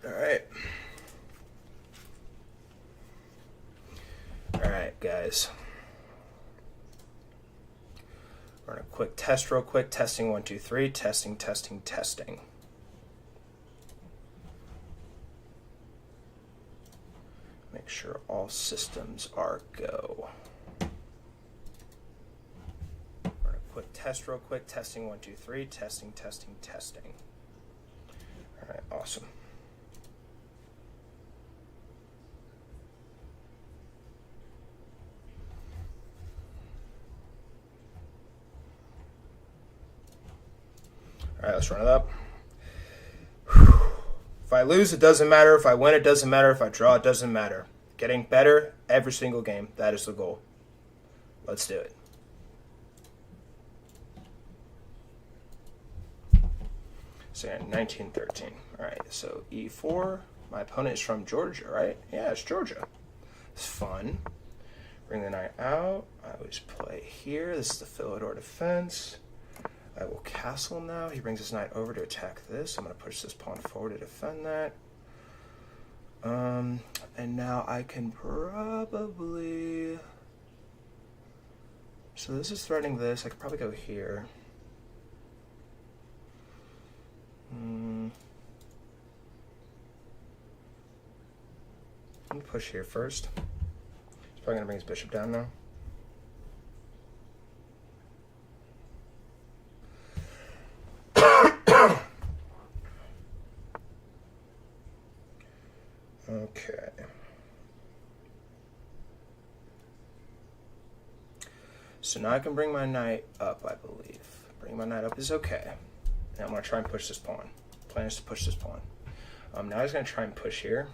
All right. All right, guys. Run a quick test real quick. Testing 1, 2, 3. Testing, testing, testing. Make sure all systems are go. Run a quick test real quick. Testing 1, 2, 3. Testing, testing, testing. All right, awesome. All right, let's run it up. If I lose, it doesn't matter. If I win, it doesn't matter. If I draw, it doesn't matter. Getting better every single game. That is the goal. Let's do it. So 1913. All right, so E4. My opponent is from Georgia, right? Yeah, it's Georgia. It's fun. Bring the knight out. I always play here. This is the Philidor defense. I will castle now. He brings his knight over to attack this. I'm going to push this pawn forward to defend that. And now I can probably... So this is threatening this. I could probably go here. Let me push here first. He's probably going to bring his bishop down now. Okay. So now I can bring my knight up, I believe. Bring my knight up is okay. And I'm going to try and push this pawn. Plan is to push this pawn. Now he's going to try and push here.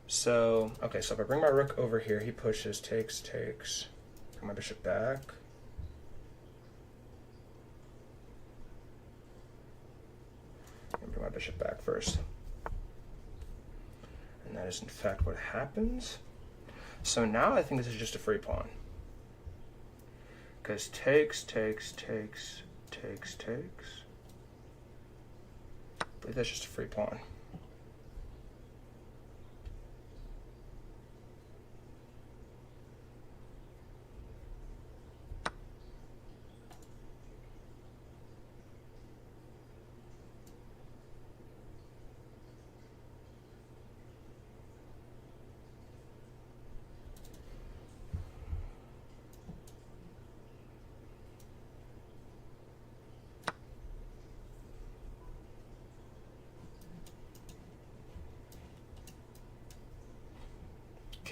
So, okay, so if I bring my rook over here, he pushes, takes. Bring my bishop back. And bring my bishop back first. And that is in fact what happens. So now I think this is just a free pawn. Because takes. I believe that's just a free pawn.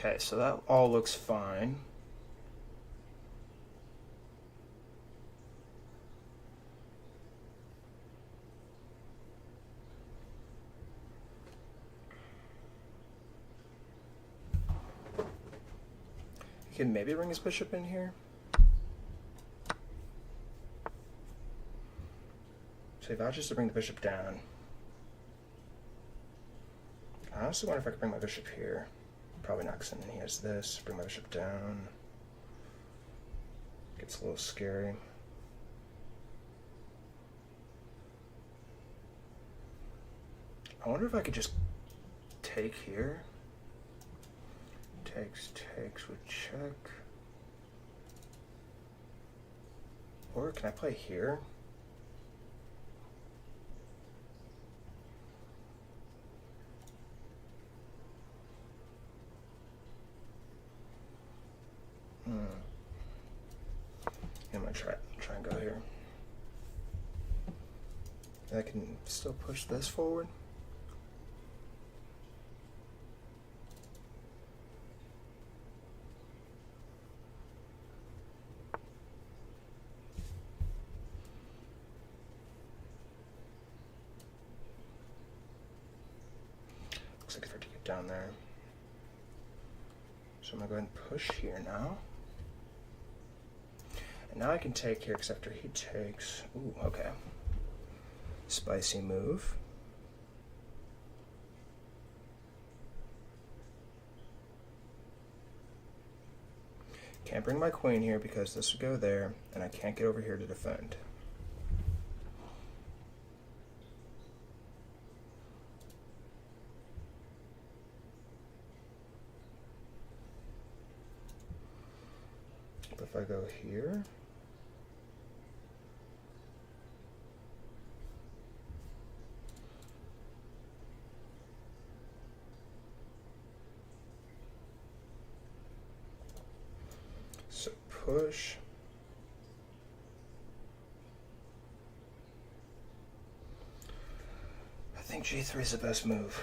Okay, so that all looks fine. He can maybe bring his bishop in here. So he vouches to bring the bishop down. I honestly wonder if I could bring my bishop here. Probably not, because then he has this. Bring my bishop down. Gets a little scary. I wonder if I could just take here. Takes with check. Or can I play here? I'm gonna try and go here. I can still push this forward. Looks like it's hard to get down there. So I'm gonna go ahead and push here now. And now I can take here, because after he takes, ooh, okay. Spicy move. Can't bring my queen here because this would go there, and I can't get over here to defend. But if I go here, so push. I think G3 is the best move.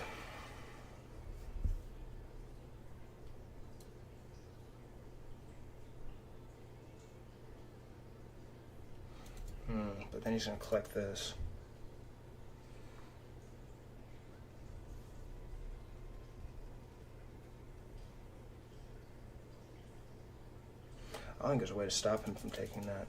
But then he's going to collect this. I think there's a way to stop him from taking that.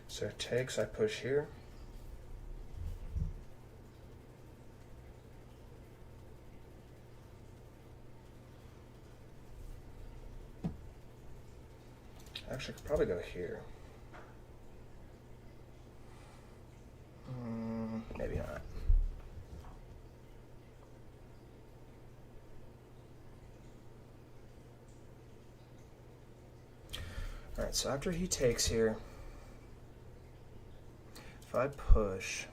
So it takes, I push here. Actually, I could probably go here. Maybe not. Alright, so after he takes here, if I push,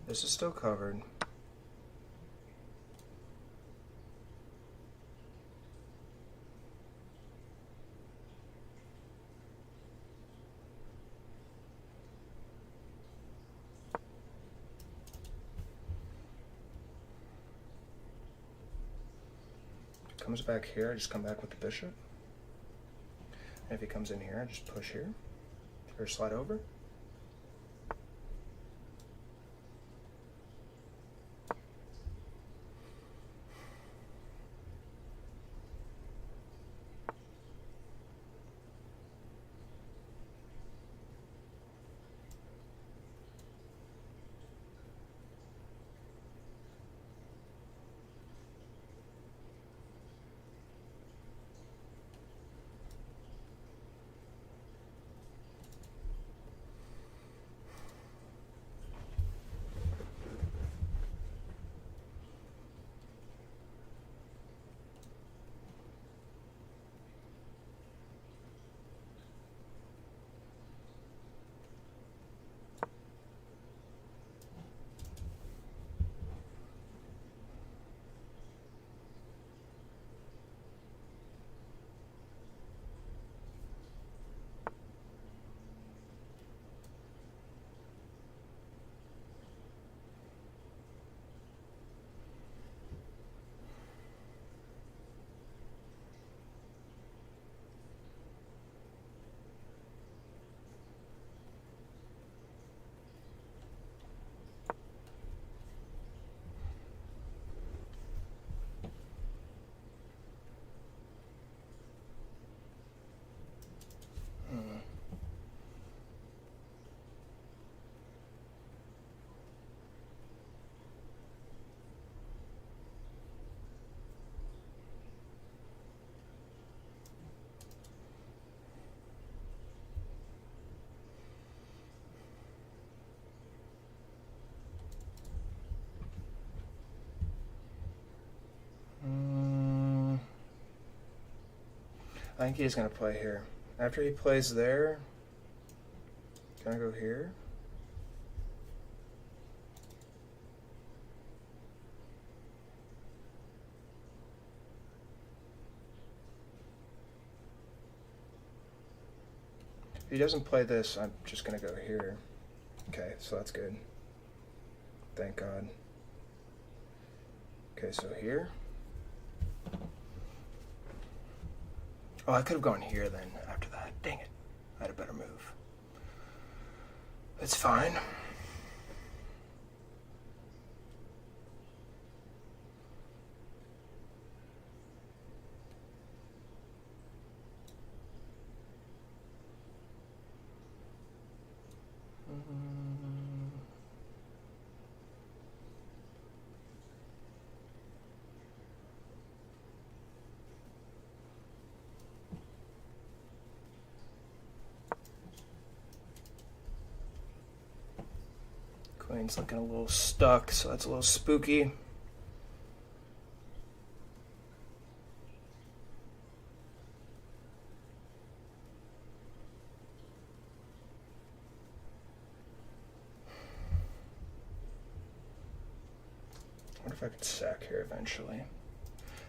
this is still covered. Comes back here, I just come back with the bishop. And if he comes in here, I just push here, or slide over. I think he's going to play here. After he plays there, can I go here? If he doesn't play this, I'm just going to go here. Okay, so that's good. Thank God. Okay, so here. Oh, I could have gone here then after that. Dang it. I had a better move. It's fine. Queen's looking a little stuck, so that's a little spooky. I wonder if I could sack here eventually. I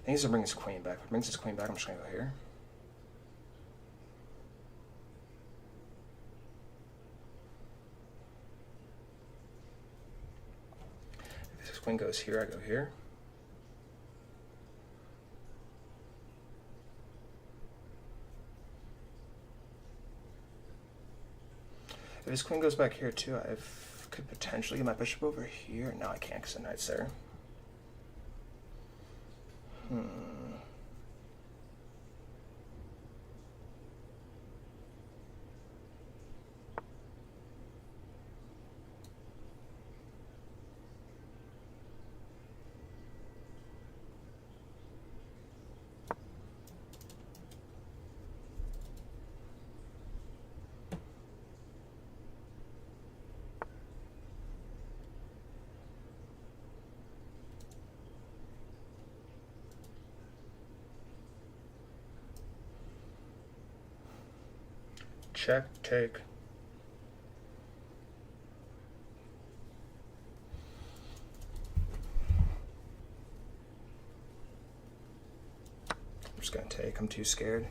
think he's gonna bring his queen back. If he brings his queen back, I'm just gonna go here. If his queen goes here, I go here. If his queen goes back here too, I could potentially get my bishop over here. No, I can't because the knight's there. Check, take. I'm just gonna take. I'm too scared.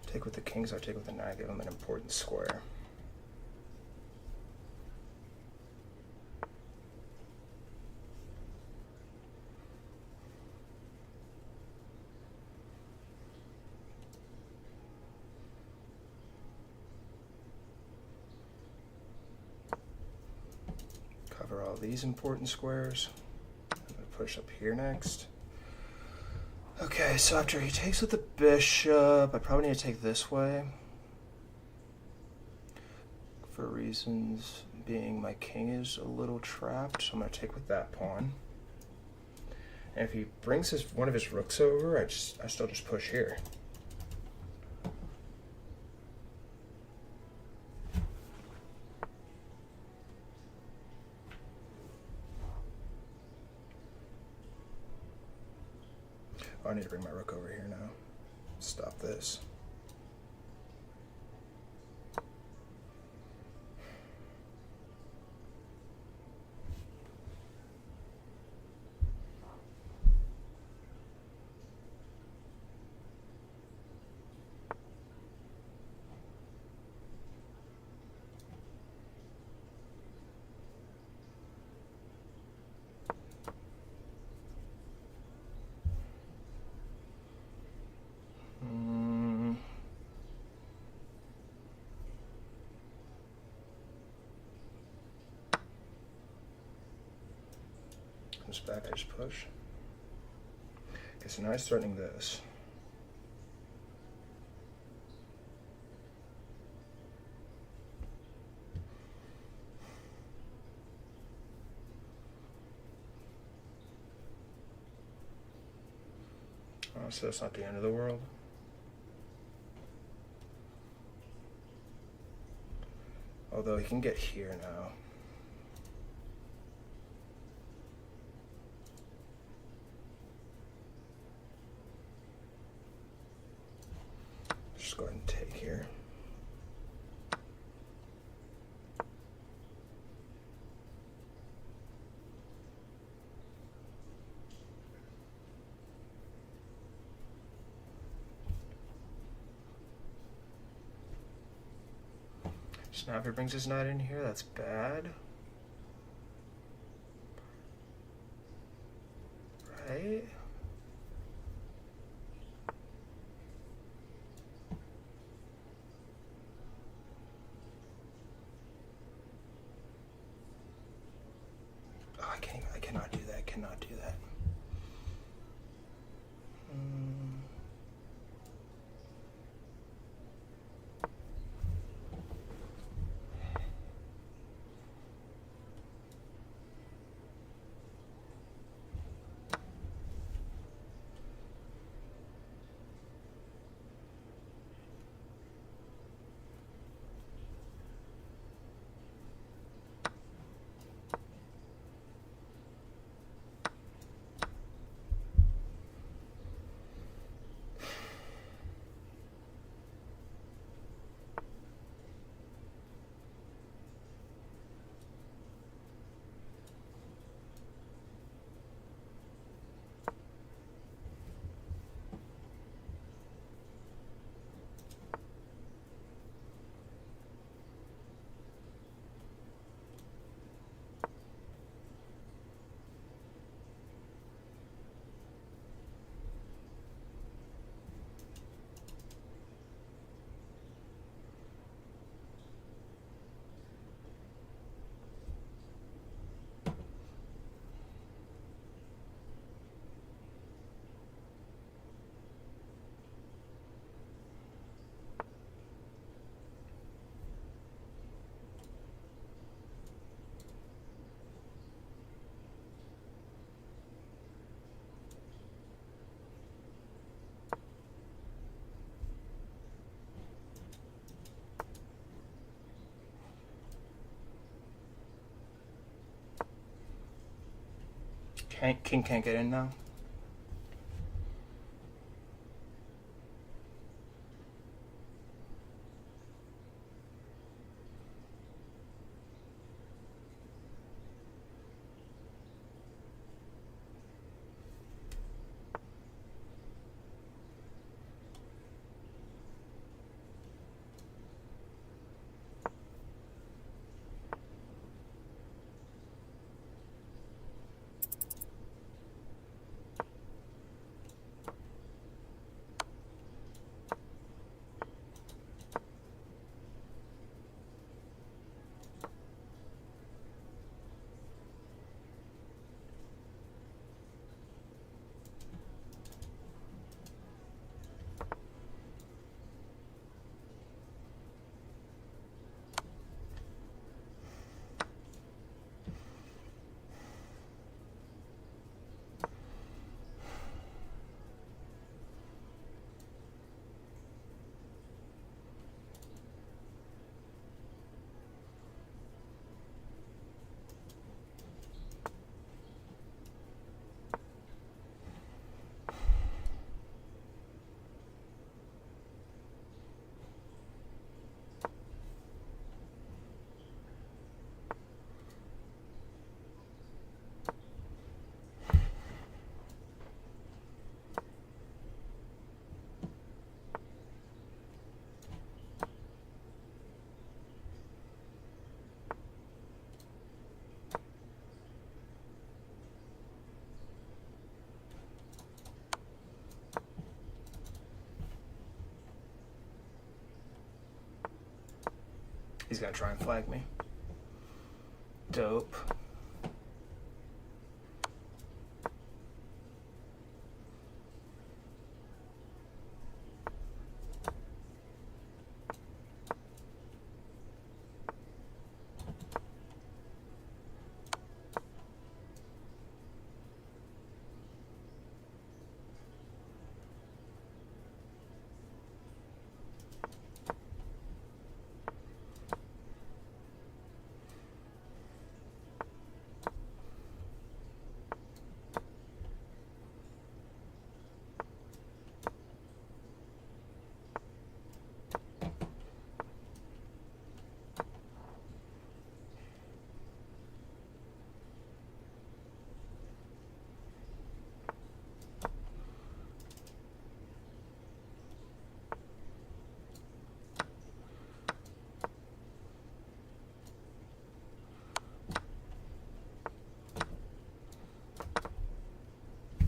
Take with the kings, I take with the knight, give them an important square. Cover all these important squares. I'm gonna push up here next. Okay, so after he takes with the bishop, I probably need to take this way. For reasons being my king is a little trapped, so I'm gonna take with that pawn. And if he brings one of his rooks over, I still just push here. Oh, I need to bring my rook over here now. Stop this. Comes back, I just push. Okay, so now he's threatening this. Oh, so it's not the end of the world. Although he can get here now. Just go ahead and take here. So now if he brings his knight in here, that's bad. Right? Oh, I cannot do that, cannot do that. King can't get in now. He's gonna try and flag me. Dope.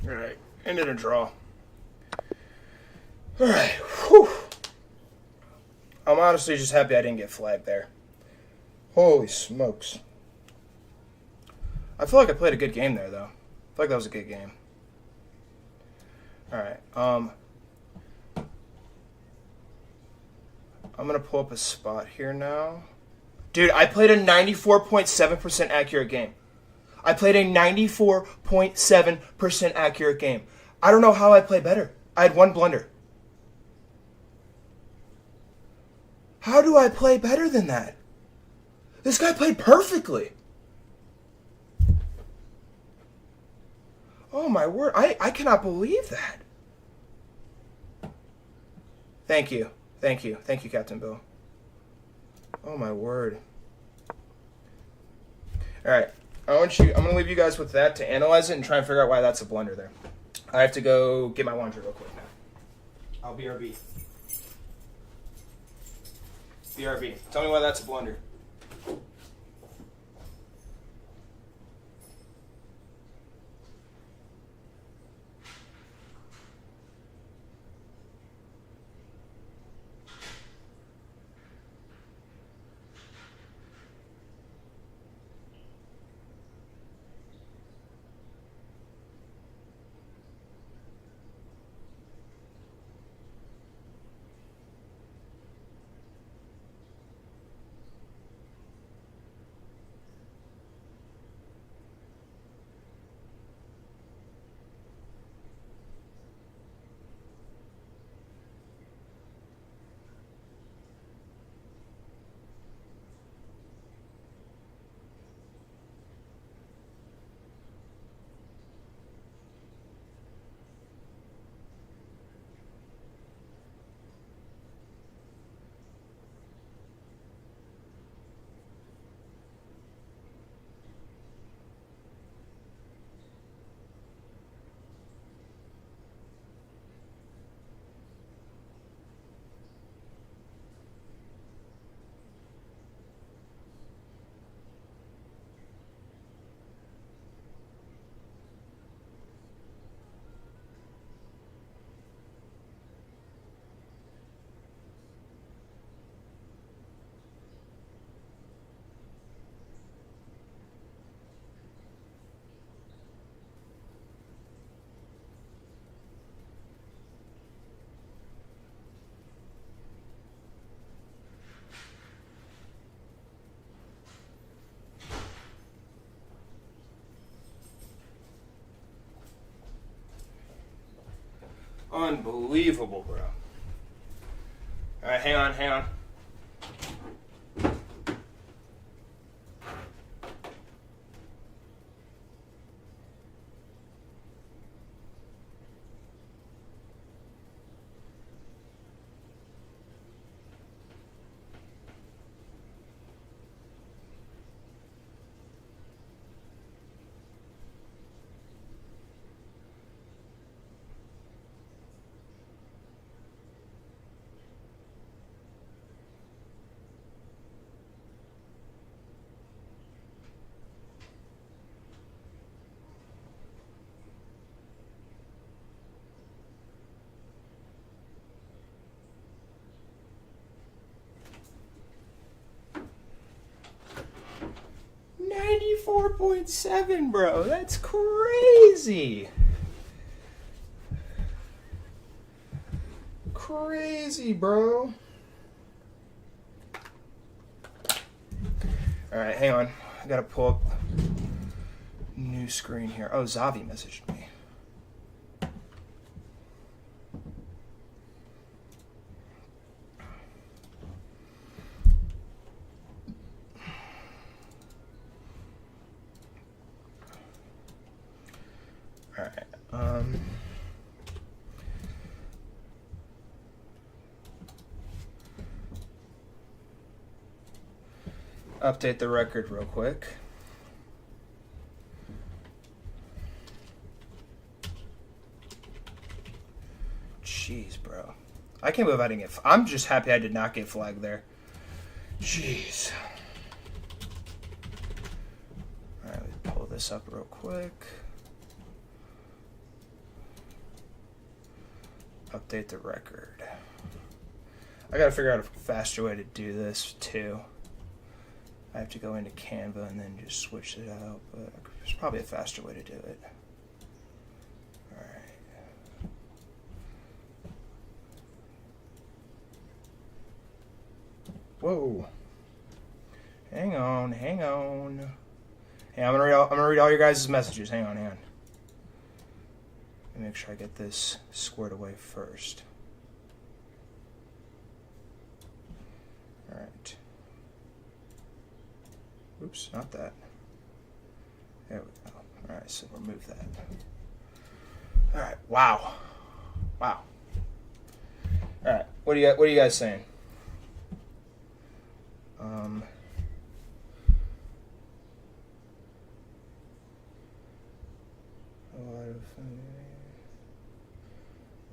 All right, ended a draw. All right, whew. I'm honestly just happy I didn't get flagged there. Holy smokes. I feel like I played a good game there, though. I feel like that was a good game. All right, I'm going to pull up a spot here now. Dude, I played a 94.7% accurate game. I played a 94.7% accurate game. I don't know how I played better. I had one blunder. How do I play better than that? This guy played perfectly. Oh my word, I cannot believe that. Thank you, Captain Bill. Oh my word. Alright, I'm gonna leave you guys with that to analyze it and try and figure out why that's a blunder there. I have to go get my laundry real quick now. I'll BRB. BRB. Tell me why that's a blunder. Unbelievable, bro. Alright, hang on. .7, bro. That's crazy. Crazy, bro. Alright, hang on. I gotta pull up new screen here. Oh, Zavi messaged me. Alright, update the record real quick. Jeez, bro. I can't believe I didn't get... I'm just happy I did not get flagged there. Jeez. Alright, let me pull this up real quick. update the record. I gotta figure out a faster way to do this too. I have to go into Canva and then just switch it out, but there's probably a faster way to do it. Alright. Whoa. Hang on. Hey, I'm gonna read all your guys' messages. Hang on. Let me make sure I get this squared away first. Alright. Oops, not that. There we go. Alright, so remove that. Alright, wow. Alright, what are you guys saying? A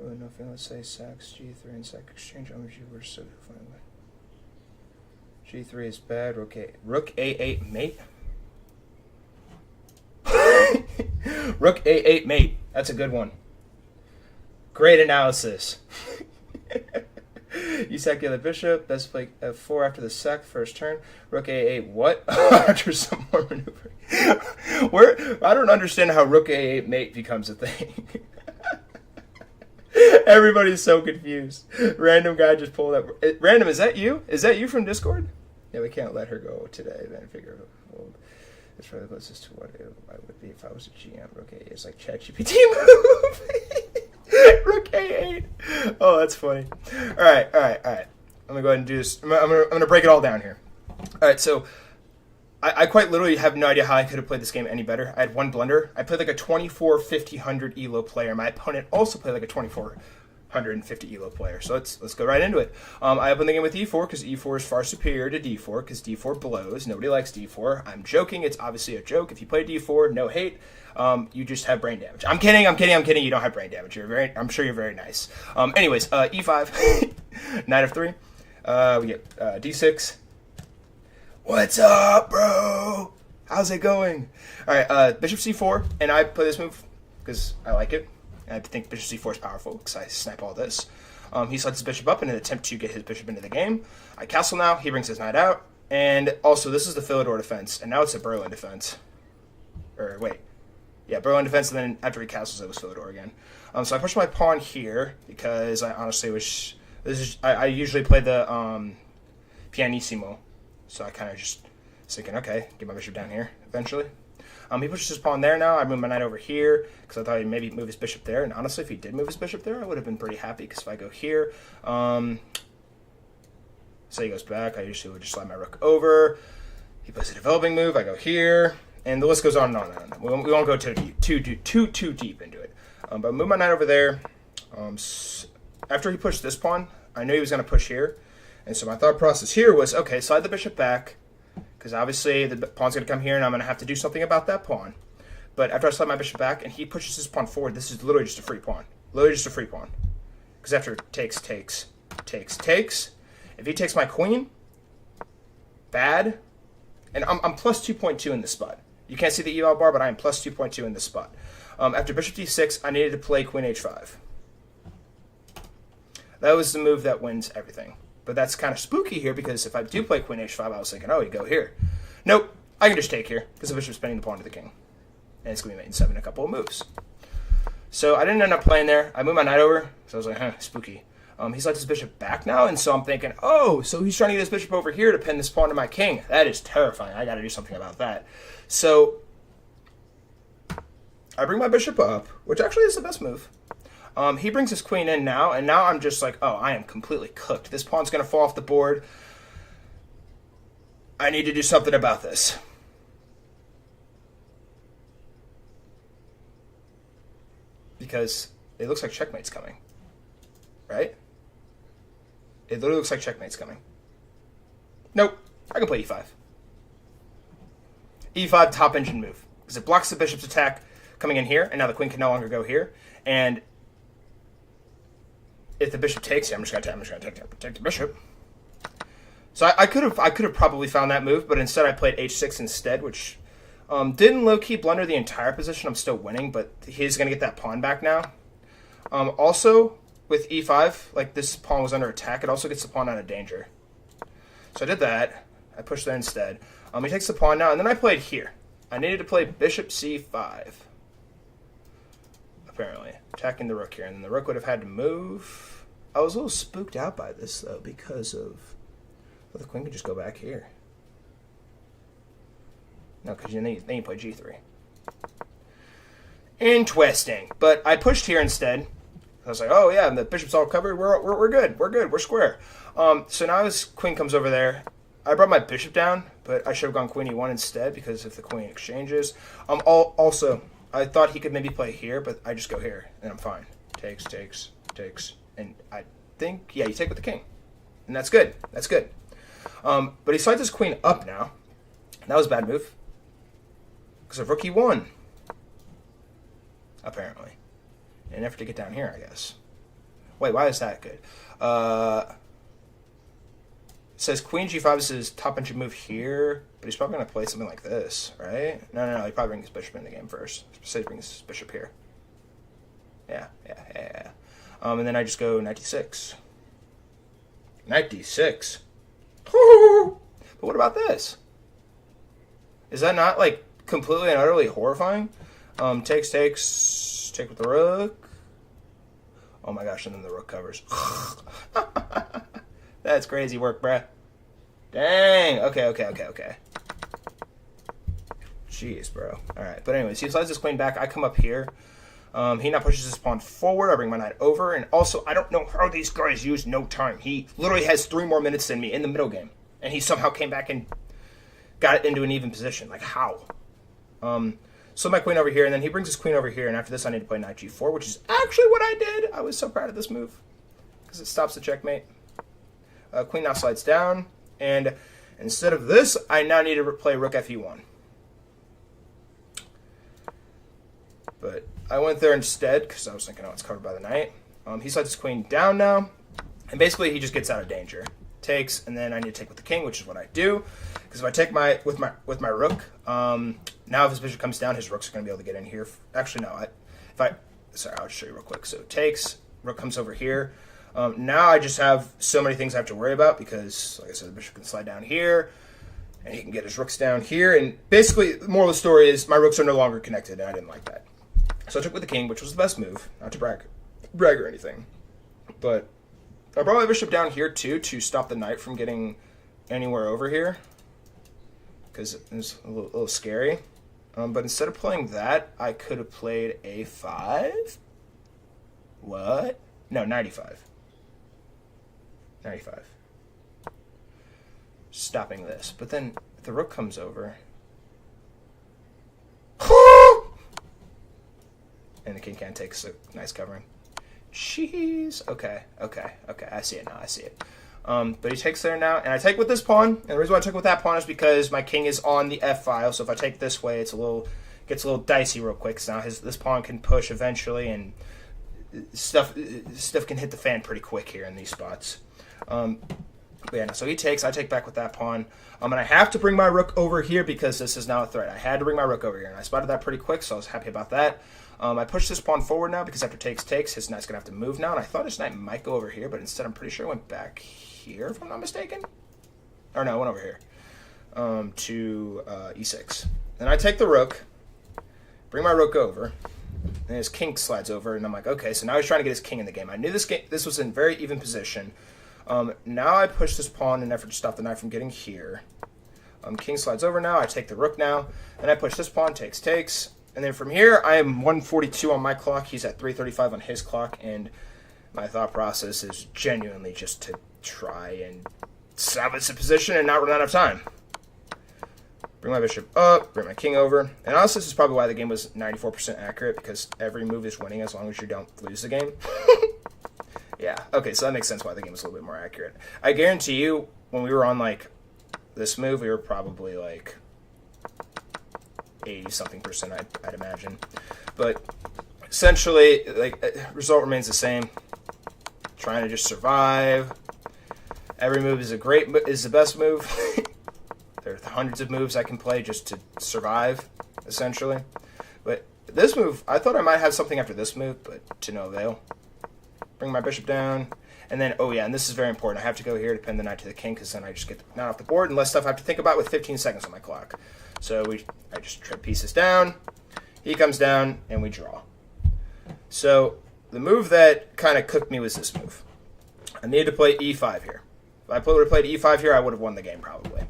lot of nothing. Let's say Sax G3 and Sac Exchange. We're so fine with. G3 is bad. Rook A8 mate. Rook A8 mate. That's a good one. Great analysis. You sack the other bishop. Best play F4 after the sack first turn. Rook A8 what? After some more maneuvering. I don't understand how Rook A8 mate becomes a thing. Everybody's so confused. Random guy just pulled up. Random, is that you? Is that you from Discord? Yeah, we can't let her go today. Then figure well, it's probably the closest to what I would be if I was a GM. Rook A8 is like ChatGPT move. Rook A8. Oh, that's funny. All right. I'm gonna go ahead and do this. I'm gonna break it all down here. All right, so I quite literally have no idea how I could have played this game any better. I had one blunder. I played like a 24-50-100 elo player. My opponent also played like a 24-150 elo player. So let's go right into it. I opened the game with e4 because e4 is far superior to d4 because d4 blows. Nobody likes d4. I'm joking. It's obviously a joke. If you play d4, no hate. You just have brain damage. I'm kidding. You don't have brain damage. I'm sure you're very nice. Anyways, e5, knight of 3. We get d6. What's up, bro? How's it going? All right, bishop c4, and I play this move because I like it. And I think bishop c4 is powerful because I snipe all this. He sets his bishop up in an attempt to get his bishop into the game. I castle now. He brings his knight out. And also, this is the Philidor defense, and now it's a Berlin defense. Or, wait. Yeah, Berlin defense, and then after he castles, it was Philidor again. So I pushed my pawn here because I honestly wish... I usually play the pianissimo. So I kind of just was thinking, okay, get my bishop down here eventually. He pushes his pawn there now. I move my knight over here because I thought he'd maybe move his bishop there. And honestly, if he did move his bishop there, I would have been pretty happy because if I go here, say he goes back, I usually would just slide my rook over. He plays a developing move. I go here. And the list goes on and on and on. We won't go too deep into it. But I move my knight over there. After he pushed this pawn, I knew he was going to push here. And so my thought process here was, okay, slide the bishop back, because obviously the pawn's going to come here, and I'm going to have to do something about that pawn. But after I slide my bishop back, and he pushes his pawn forward, this is literally just a free pawn. Literally just a free pawn. Because after takes. If he takes my queen, bad. And I'm plus 2.2 in this spot. You can't see the eval bar, but I am plus 2.2 in this spot. After bishop d6, I needed to play queen h5. That was the move that wins everything. But that's kind of spooky here because if I do play queen h5, I was thinking, oh, you go here. Nope, I can just take here because the bishop's pinning the pawn to the king. And it's going to be mate in 7 in a couple of moves. So I didn't end up playing there. I moved my knight over, so I was like, spooky. He's let his bishop back now, and so I'm thinking, oh, so he's trying to get his bishop over here to pin this pawn to my king. That is terrifying. I got to do something about that. So I bring my bishop up, which actually is the best move. He brings his queen in now, and now I'm just like, oh, I am completely cooked. This pawn's going to fall off the board. I need to do something about this. Because it looks like checkmate's coming. Right? It literally looks like checkmate's coming. Nope. I can play e5. e5, top engine move. Because it blocks the bishop's attack coming in here, and now the queen can no longer go here. And if the bishop takes, I'm just gonna take the bishop. So I could have probably found that move, but instead I played h6 instead, which didn't low-key blunder the entire position. I'm still winning, but he's gonna get that pawn back now. Also, with e5, like this pawn was under attack, it also gets the pawn out of danger. So I did that. I pushed there instead. He takes the pawn now, and then I played here. I needed to play bishop c5. Apparently. Attacking the rook here, and then the rook would have had to move. I was a little spooked out by this, though, because of... Well, the queen could just go back here. No, because then you play g3. Interesting. But I pushed here instead. I was like, oh, yeah, the bishop's all covered. We're good. We're good. We're square. So now this queen comes over there. I brought my bishop down, but I should have gone queen e1 instead because if the queen exchanges. Also, I thought he could maybe play here, but I just go here, and I'm fine. Takes. And I think, yeah, you take with the king. And that's good. That's good. But he slides his queen up now. That was a bad move. Because of rook e1. Apparently. In an effort to get down here, I guess. Wait, why is that good? It says queen g5 is his top entry move here, but he's probably going to play something like this, right? No. He probably brings his bishop in the game first. Say he brings his bishop here. Yeah. And then I just go knight d6. Knight d6. But what about this? Is that not, like, completely and utterly horrifying? Takes. Take with the rook. Oh my gosh, and then the rook covers. That's crazy work, bruh. Dang. Okay. Jeez, bro. Alright, but anyways, he slides his queen back. I come up here. He now pushes his pawn forward. I bring my knight over. And also, I don't know how these guys use no time. He literally has 3 more minutes than me in the middle game. And he somehow came back and got it into an even position. Like, how? So my queen over here, and then he brings his queen over here, and after this I need to play knight g4, which is actually what I did. I was so proud of this move, because it stops the checkmate. Queen now slides down, and instead of this, I now need to play rook fe1. But I went there instead, because I was thinking, oh, it's covered by the knight. He slides his queen down now, and basically he just gets out of danger. Takes, and then I need to take with the king, which is what I do. Because if I take with my rook, now if his bishop comes down, his rooks are going to be able to get in here. Actually, no. Sorry, I'll show you real quick. So takes, rook comes over here. Now I just have so many things I have to worry about because, like I said, the bishop can slide down here, and he can get his rooks down here. And basically, the moral of the story is my rooks are no longer connected, and I didn't like that. So I took with the king, which was the best move. Not to brag or anything, but I brought my bishop down here too to stop the knight from getting anywhere over here because it was a little scary. But instead of playing that, I could have played a5. What? No, 95. Stopping this. But then if the rook comes over. And the king can't take a nice covering. Jeez. Okay. I see it now. But he takes there now, and I take with this pawn. And the reason why I took with that pawn is because my king is on the f file. So if I take this way, gets a little dicey real quick. So now this pawn can push eventually, and stuff can hit the fan pretty quick here in these spots. But yeah, so he takes. I take back with that pawn. And I have to bring my rook over here because this is now a threat. I had to bring my rook over here, and I spotted that pretty quick, so I was happy about that. I pushed this pawn forward now because after takes, his knight's going to have to move now. And I thought his knight might go over here, but instead I'm pretty sure it went back here, if I'm not mistaken. Or no, it went over here to e6. Then I take the rook, bring my rook over, and his king slides over. And I'm like, okay, so now he's trying to get his king in the game. I knew this was in very even position. Now I push this pawn in an effort to stop the knight from getting here. King slides over now. I take the rook now. And I push this pawn, takes. And then from here, I am 142 on my clock. He's at 335 on his clock. And my thought process is genuinely just to try and salvage the position and not run out of time. Bring my bishop up, bring my king over. And honestly, this is probably why the game was 94% accurate, because every move is winning as long as you don't lose the game. Yeah, okay, so that makes sense why the game was a little bit more accurate. I guarantee you, when we were on, like, this move, we were probably, like, 80-something%, I'd imagine. But essentially, like, result remains the same. Trying to just survive. Every move is the best move. There are hundreds of moves I can play just to survive, essentially. But this move, I thought I might have something after this move, but to no avail. Bring my bishop down. And then, oh yeah, and this is very important. I have to go here to pin the knight to the king because then I just get the knight off the board and less stuff I have to think about with 15 seconds on my clock. So I just trip pieces down. He comes down, and we draw. So the move that kind of cooked me was this move. I needed to play e5 here. If I would have played e5 here, I would have won the game probably.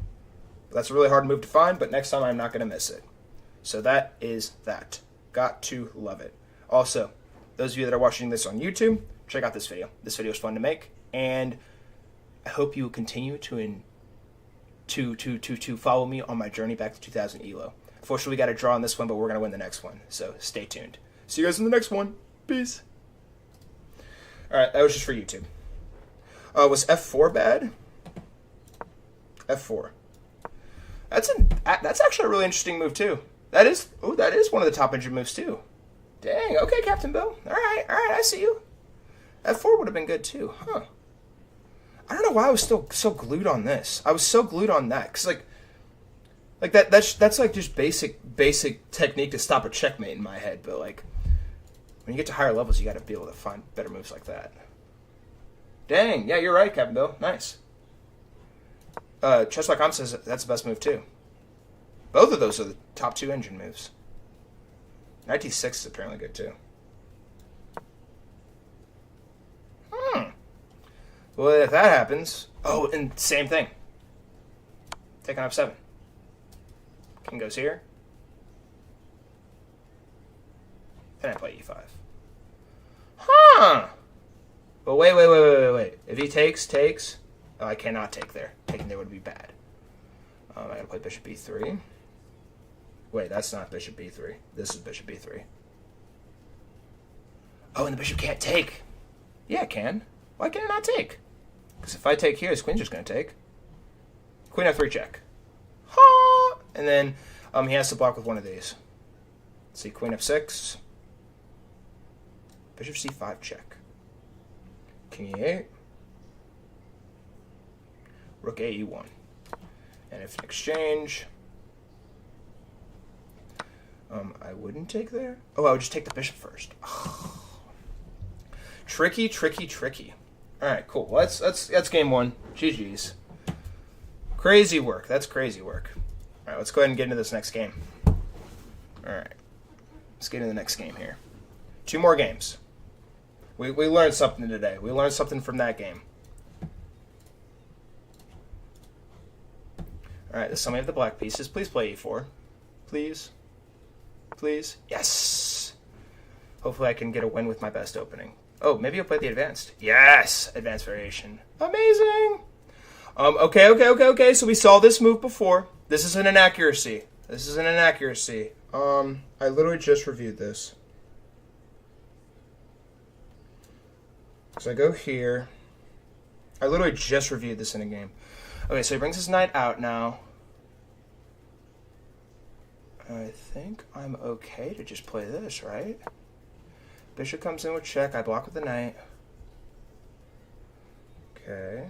That's a really hard move to find, but next time I'm not going to miss it. So that is that. Got to love it. Also, those of you that are watching this on YouTube, check out this video. This video is fun to make, and I hope you will continue to follow me on my journey back to 2000 ELO. Unfortunately, we got a draw on this one, but we're going to win the next one, so stay tuned. See you guys in the next one. Peace. Alright, that was just for YouTube. Was F4 bad? F4. That's actually a really interesting move, too. That is one of the top engine moves, too. Dang, okay, Captain Bill. Alright, I see you. F4 would have been good, too. Huh. I don't know why I was still so glued on this. I was so glued on that. Because, like that's like just basic technique to stop a checkmate in my head. But, like, when you get to higher levels, you got to be able to find better moves like that. Dang, yeah, you're right, Captain Bill. Nice. Chess.com says that's the best move, too. Both of those are the top 2 engine moves. Knight d6 is apparently good, too. Well, if that happens... Oh, and same thing. Take on f7. King goes here. Then I play e5. Huh! But wait. If he takes... Oh, I cannot take there. Taking there would be bad. I gotta play bishop b3. Wait, that's not bishop b3. This is bishop b3. Oh, and the bishop can't take. Yeah, it can. Why can it not take? Because if I take here, his queen's just going to take. Queen f3 check. Ha! And then he has to block with one of these. Let's see, queen f6. Bishop c5 check. King e8. Rook a e1. And if in exchange... I wouldn't take there. Oh, I would just take the bishop first. Tricky. All right, cool. Well, that's game 1. GG's. Crazy work. That's crazy work. All right, let's go ahead and get into this next game. All right, let's get into the next game here. 2 more games. We learned something today. We learned something from that game. All right, so many of the black pieces. Please play e4. Please. Yes. Hopefully I can get a win with my best opening. Oh, maybe I'll play the advanced. Yes! Advanced variation. Amazing! Okay. So we saw this move before. This is an inaccuracy. I literally just reviewed this. So I go here. I literally just reviewed this in a game. Okay, so he brings his knight out now. I think I'm okay to just play this, right? Bishop comes in with check. I block with the knight. Okay.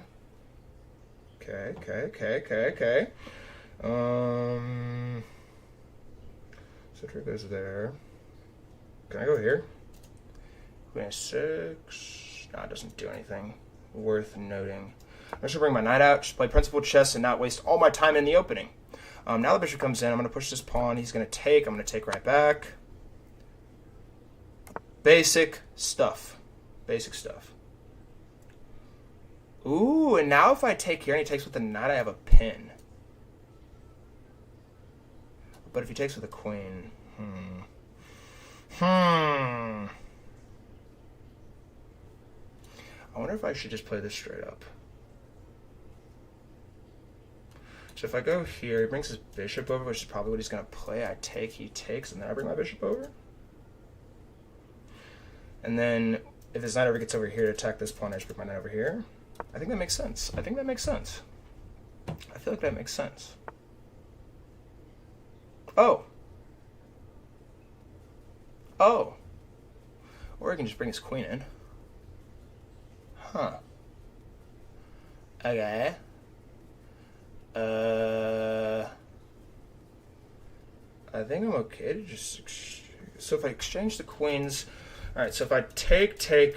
Center goes there. Can I go here? Queen a6. No, it doesn't do anything worth noting. I'm just going to bring my knight out, just play principled chess and not waste all my time in the opening. Now the bishop comes in. I'm going to push this pawn. He's going to take. I'm going to take right back. Basic stuff. Ooh, and now if I take here and he takes with the knight, I have a pin. But if he takes with a queen... I wonder if I should just play this straight up. So if I go here, he brings his bishop over, which is probably what he's going to play. I take, he takes, and then I bring my bishop over. And then if his knight ever gets over here to attack this pawn, I just bring my knight over here. I think that makes sense. I feel like that makes sense. Oh. Or he can just bring his queen in. Huh. Okay. I think I'm okay to just... So if I exchange the queens... Alright, so if I take,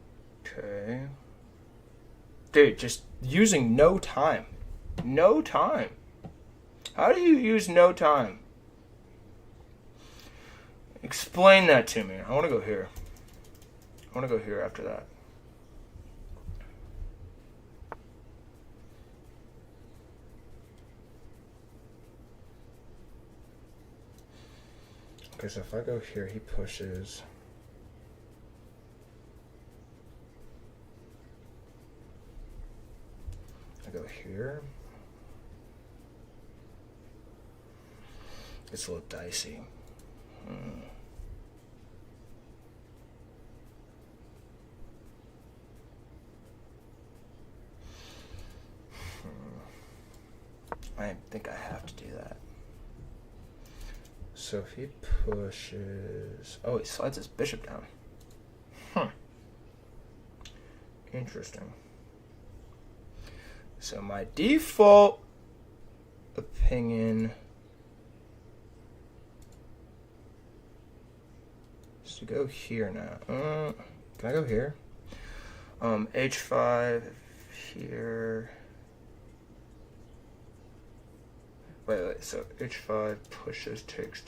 Okay. Dude, just using no time. No time. How do you use no time? Explain that to me. I want to go here. I want to go here after that. Okay, so if I go here, he pushes. I go here. It's a little dicey. I think I have to do that. So if he pushes... Oh, he slides his bishop down. Interesting. So my default opinion is to go here now. Can I go here? H5 here. Wait, so H5 pushes, takes.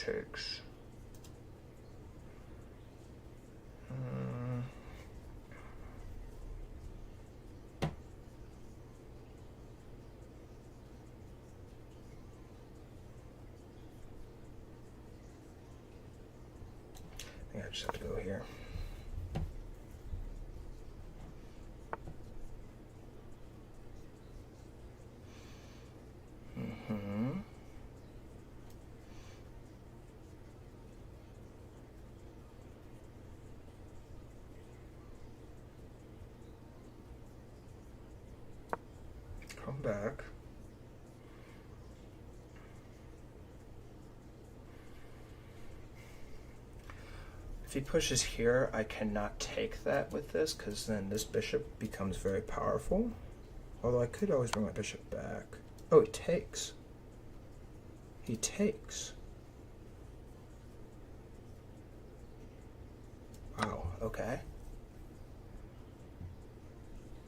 I think I just have to go here. Come back. If he pushes here, I cannot take that with this, because then this bishop becomes very powerful. Although I could always bring my bishop back. Oh, he takes. He takes. Wow, okay.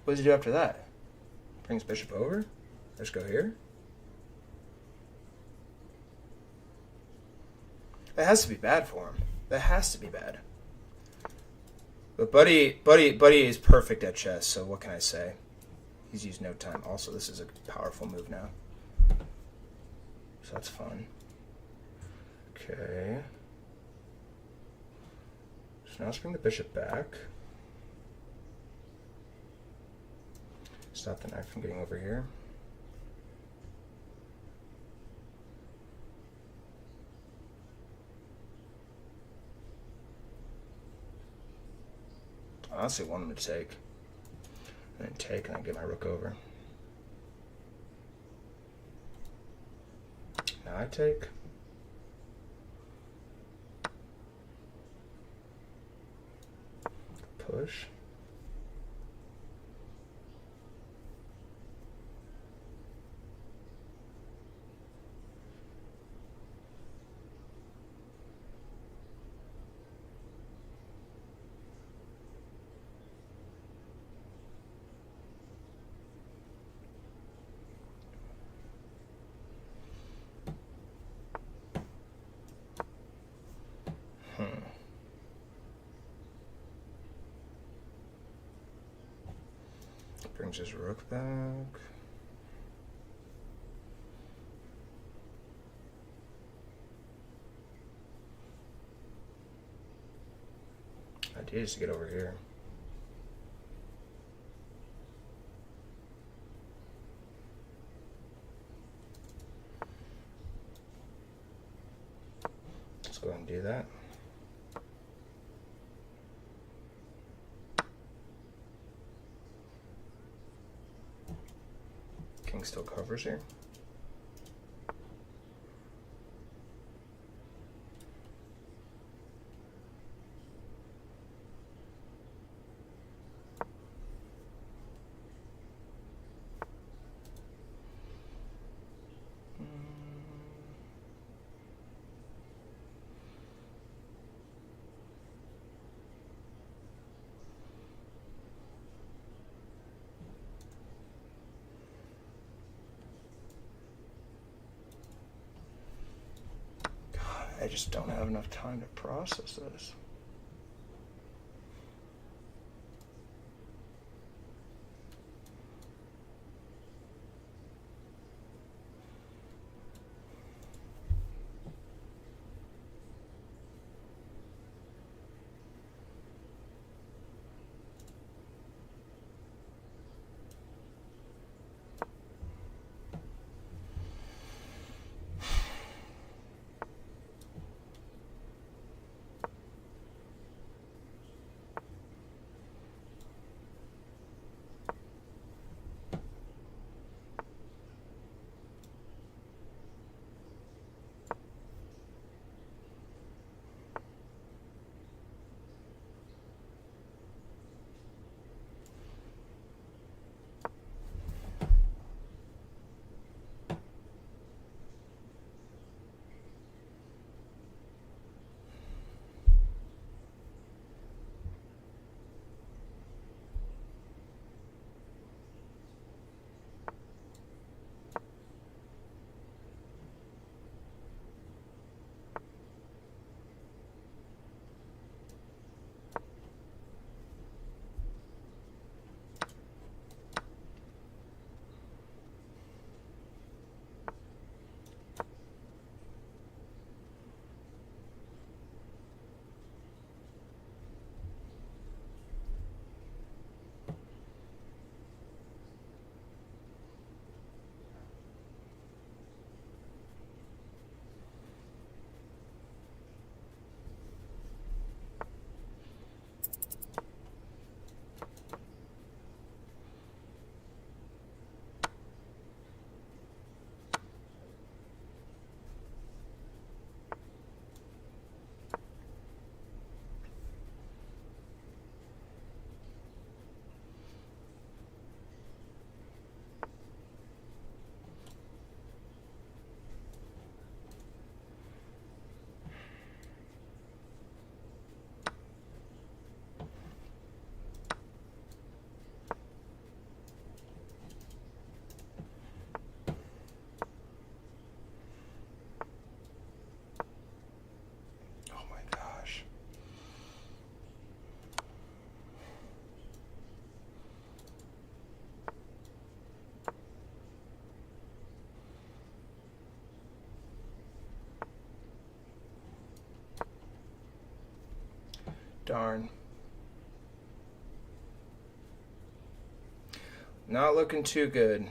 What does he do after that? Brings bishop over? Let's go here. That has to be bad for him. That has to be bad. But Buddy is perfect at chess, so what can I say? He's used no time. Also, this is a powerful move now. So that's fun. Okay. So now let's bring the bishop back. Stop the knight from getting over here. I honestly want him to take. And then take, and then get my rook over. Now I take. Push. Brings his rook back. Idea is to get over here. Let's go ahead and do that. King still covers here. I just don't have enough time to process this. Darn. Not looking too good.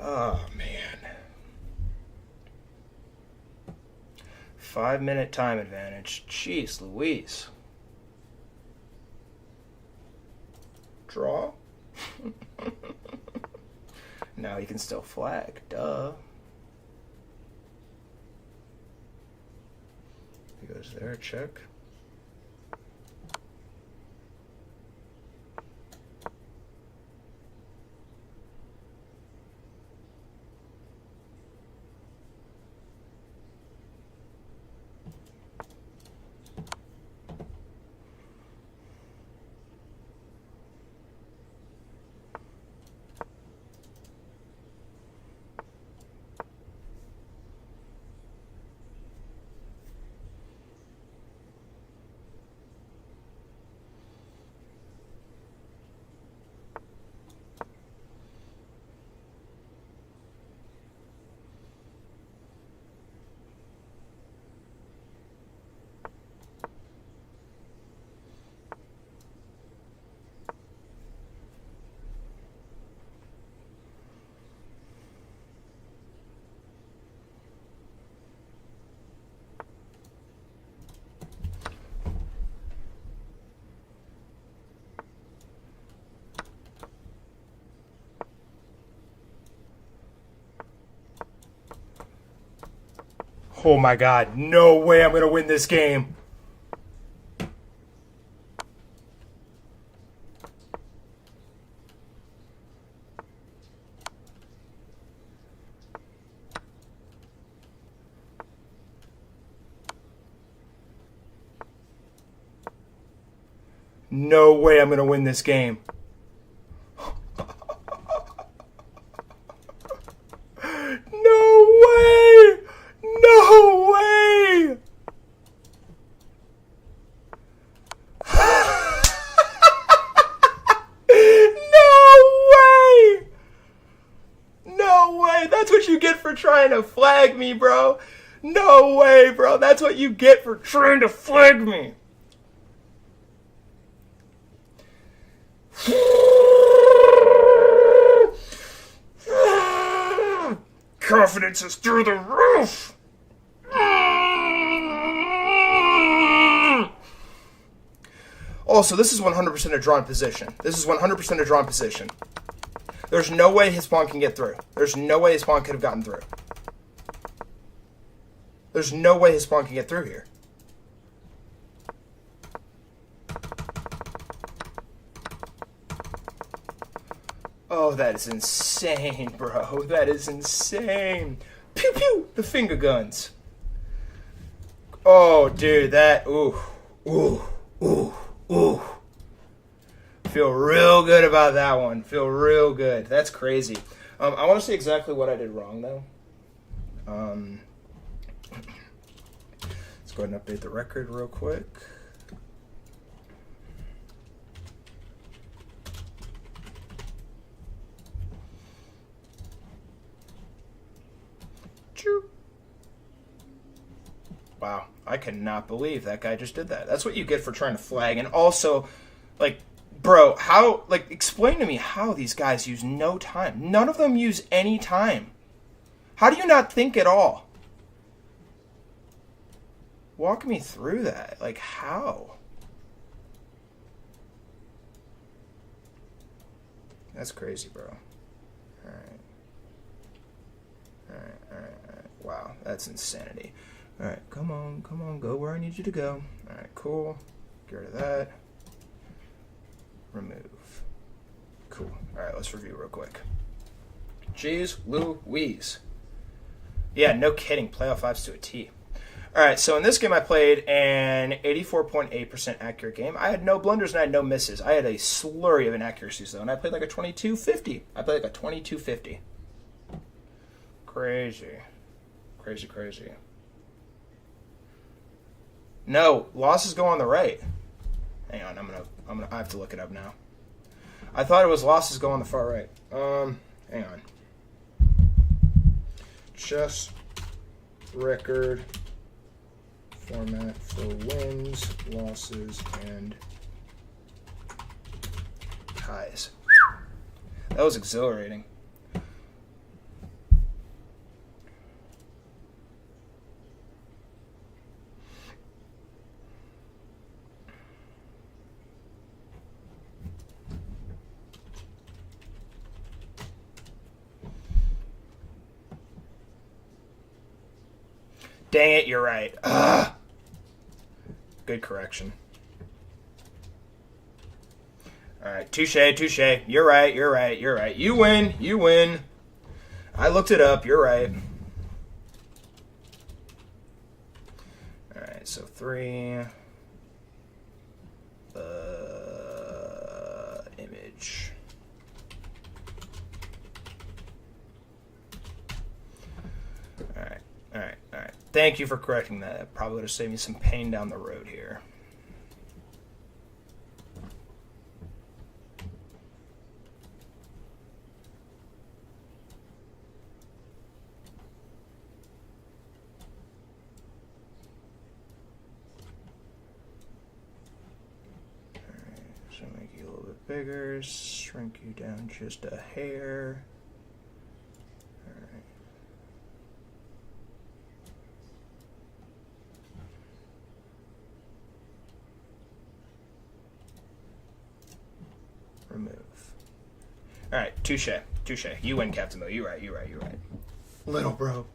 Oh, man. 5-minute time advantage. Jeez Louise. Draw? Now he can still flag. Duh. He goes there, check. Oh my god, no way I'm gonna win this game. No way I'm gonna win this game. No way! trying to flag me, bro. No way, bro. That's what you get for trying to flag me. Confidence is through the roof. Also, this is 100% a drawn position. This is 100% a drawn position. There's no way his pawn can get through. There's no way his pawn could have gotten through. There's no way his pawn can get through here. Oh, that is insane, bro. That is insane. Pew, pew, the finger guns. Oh, dude, that, ooh, ooh, ooh, ooh. Feel real good about that one. Feel real good. That's crazy. I want to see exactly what I did wrong, though. Let's go ahead and update the record real quick. Wow, I cannot believe that guy just did that. That's what you get for trying to flag. And also, like, bro, how, like, explain to me how these guys use no time. None of them use any time. How do you not think at all? Walk me through that. Like, how? That's crazy, bro. All right. Wow, that's insanity. All right, come on, go where I need you to go. All right, cool. Get rid of that. Remove. Cool. All right, let's review real quick. Jeez Louise. Yeah, no kidding. Playoff vibes to a T. All right, so in this game I played an 84.8% accurate game. I had no blunders and I had no misses. I had a slurry of inaccuracies, though, and I played like a 2250. I played like a 2250. Crazy. Crazy. No, losses go on the right. Hang on, I have to look it up now. I thought it was losses go on the far right. Hang on. Chess record format for wins, losses, and ties. That was exhilarating. Dang it, you're right. Ugh. Good correction. All right, touche. You're right. You win. I looked it up. You're right. All right, so 3. Image. All right. Thank you for correcting that. That probably would have saved me some pain down the road here. So make you a little bit bigger, shrink you down just a hair. All right. Remove. All right, touche. You win, Captain Mo. You're right. Little bro.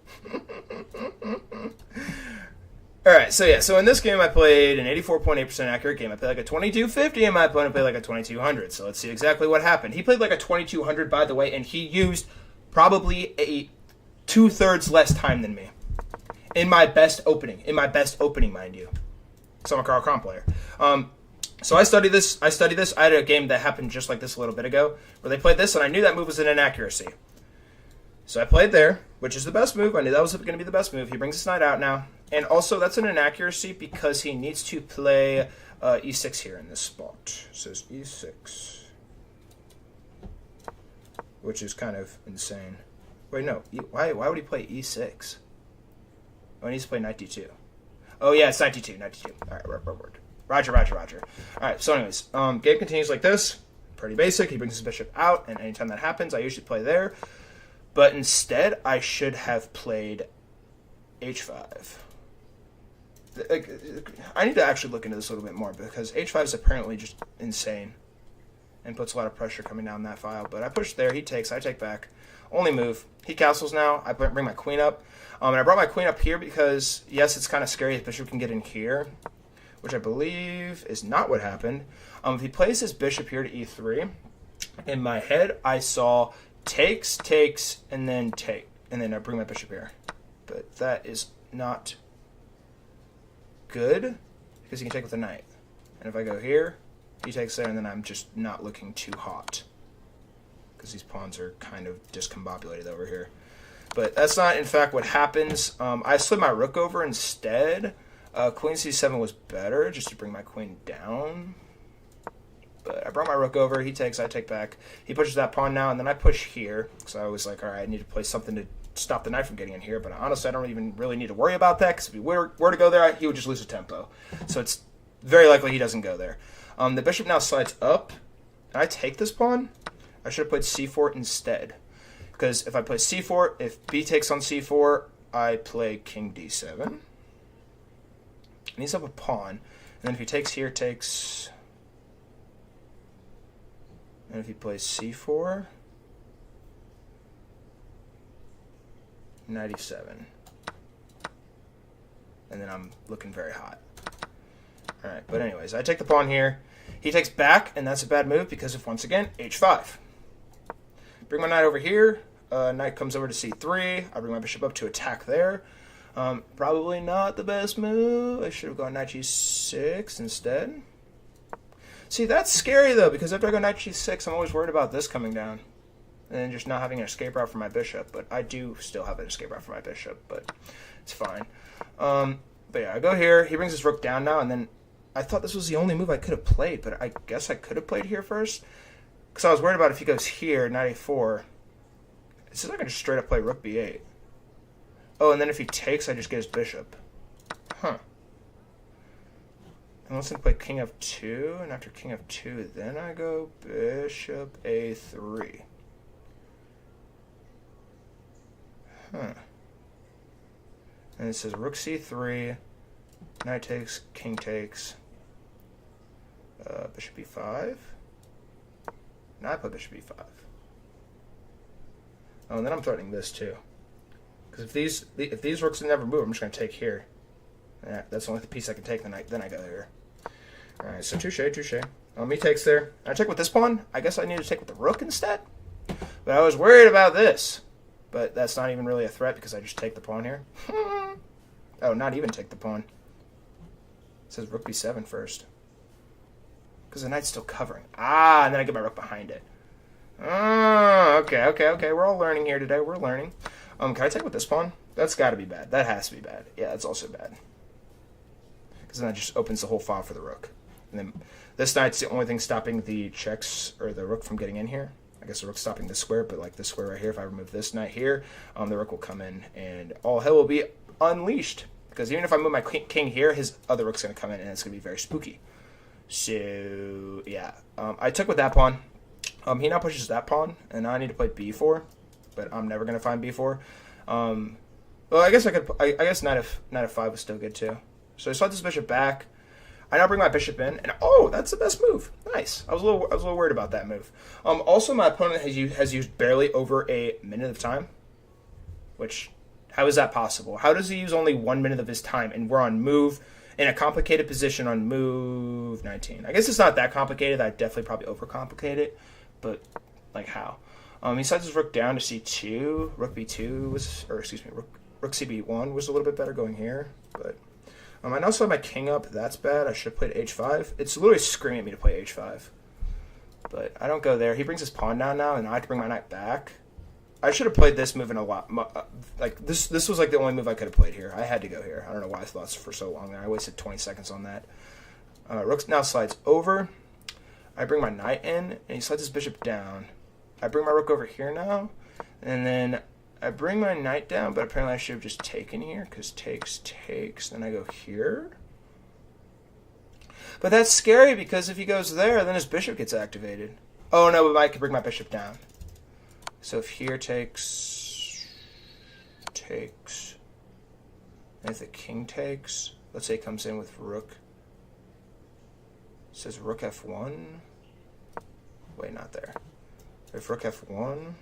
All right, so in this game I played an 84.8% accurate game. I played like a 2250, and my opponent played like a 2200. So let's see exactly what happened. He played like a 2200, by the way, and he used probably a 2/3 less time than me in my best opening. Mind you. So I'm a Carl Cron player. So I studied this. I had a game that happened just like this a little bit ago, where they played this, and I knew that move was an inaccuracy. So I played there, which is the best move. I knew that was going to be the best move. He brings his knight out now. And also, that's an inaccuracy because he needs to play e6 here in this spot. It says e6, which is kind of insane. Wait, no. Why would he play e6? Oh, he needs to play knight d2. Oh, yeah, it's knight d2, knight d2. All right, Roger. All right, so anyways, game continues like this. Pretty basic. He brings his bishop out, and anytime that happens, I usually play there. But instead, I should have played h5. Like, I need to actually look into this a little bit more because h5 is apparently just insane and puts a lot of pressure coming down that file. But I push there, he takes, I take back. Only move. He castles now. I bring my queen up. And I brought my queen up here because, yes, it's kind of scary. His bishop can get in here, which I believe is not what happened. If he plays his bishop here to e3, in my head, I saw takes, and then take. And then I bring my bishop here. But that is not good because he can take with the knight. And if I go here, he takes there, and then I'm just not looking too hot because these pawns are kind of discombobulated over here. But that's not, in fact, what happens. I slid my rook over instead. Queen c7 was better, just to bring my queen down. But I brought my rook over. He takes, I take back. He pushes that pawn now, and then I push here. So I was like, all right, I need to play something to stop the knight from getting in here. But honestly, I don't even really need to worry about that, because if he were to go there, he would just lose the tempo. So it's very likely he doesn't go there. The bishop now slides up, and I take this pawn. I should have played c4 instead. Because if I play c4, if b takes on c4, I play king d7. And he's up a pawn. And then if he takes here, takes... And if he plays c4, knight e7. And then I'm looking very hot. Alright, but anyways, I take the pawn here. He takes back, and that's a bad move because of, once again, h5. Bring my knight over here. Knight comes over to c3. I bring my bishop up to attack there. Probably not the best move. I should have gone knight g6 instead. See, that's scary, though, because after I go knight g6, I'm always worried about this coming down. And then just not having an escape route for my bishop. But I do still have an escape route for my bishop, but it's fine. But yeah, I go here. He brings his rook down now, and then I thought this was the only move I could have played, but I guess I could have played here first. Because I was worried about if he goes here, knight a4. It says I can just straight up play rook b8. Oh, and then if he takes, I just get his bishop. Huh. And let's play king f2, and after king f2, then I go bishop a3. Huh. And it says rook c3, knight takes, king takes, bishop e5. Now I play bishop e5. Oh, and then I'm threatening this too. Because if these rooks never move, I'm just going to take here. Yeah, that's the only piece I can take, then I go here. Alright, so touche. He takes there. I take with this pawn. I guess I need to take with the rook instead. But I was worried about this. But that's not even really a threat because I just take the pawn here. Oh, not even take the pawn. It says rook b7 first. Because the knight's still covering. Ah, and then I get my rook behind it. Oh, okay. We're all learning here today. We're learning. Can I take with this pawn? That's got to be bad. That has to be bad. Yeah, that's also bad. Because then that just opens the whole file for the rook. And then this knight's the only thing stopping the checks or the rook from getting in here. I guess the rook's stopping this square, but like this square right here, if I remove this knight here, the rook will come in and all hell will be unleashed. Because even if I move my king here, his other rook's going to come in and it's going to be very spooky. So, yeah. I took with that pawn. He now pushes that pawn, and now I need to play b4, but I'm never going to find b4. Well, I guess I could. I guess knight f5 was still good too. So I slide this bishop back. I now bring my bishop in, and oh, that's the best move. Nice. I was a little worried about that move. Also, my opponent has used barely over a minute of time. Which, how is that possible? How does he use only 1 minute of his time, and we're on move in a complicated position on move 19? I guess it's not that complicated. I definitely probably overcomplicate it, but like how? He slides his rook down to c2. Rook b2 was, or excuse me, rook cb1 was a little bit better going here, but. I now slide my king up. That's bad. I should have played h5. It's literally screaming at me to play h5. But I don't go there. He brings his pawn down now, and I have to bring my knight back. I should have played this move in a lot. Like this was like the only move I could have played here. I had to go here. I don't know why I thought for so long there. I wasted 20 seconds on that. Rook now slides over. I bring my knight in, and he slides his bishop down. I bring my rook over here now, and then I bring my knight down, but apparently I should have just taken here, because takes. Then I go here. But that's scary, because if he goes there, then his bishop gets activated. Oh, no, but I can bring my bishop down. So if here takes, and if the king takes, let's say it comes in with rook. It says rook f1. Wait, not there. If rook f1.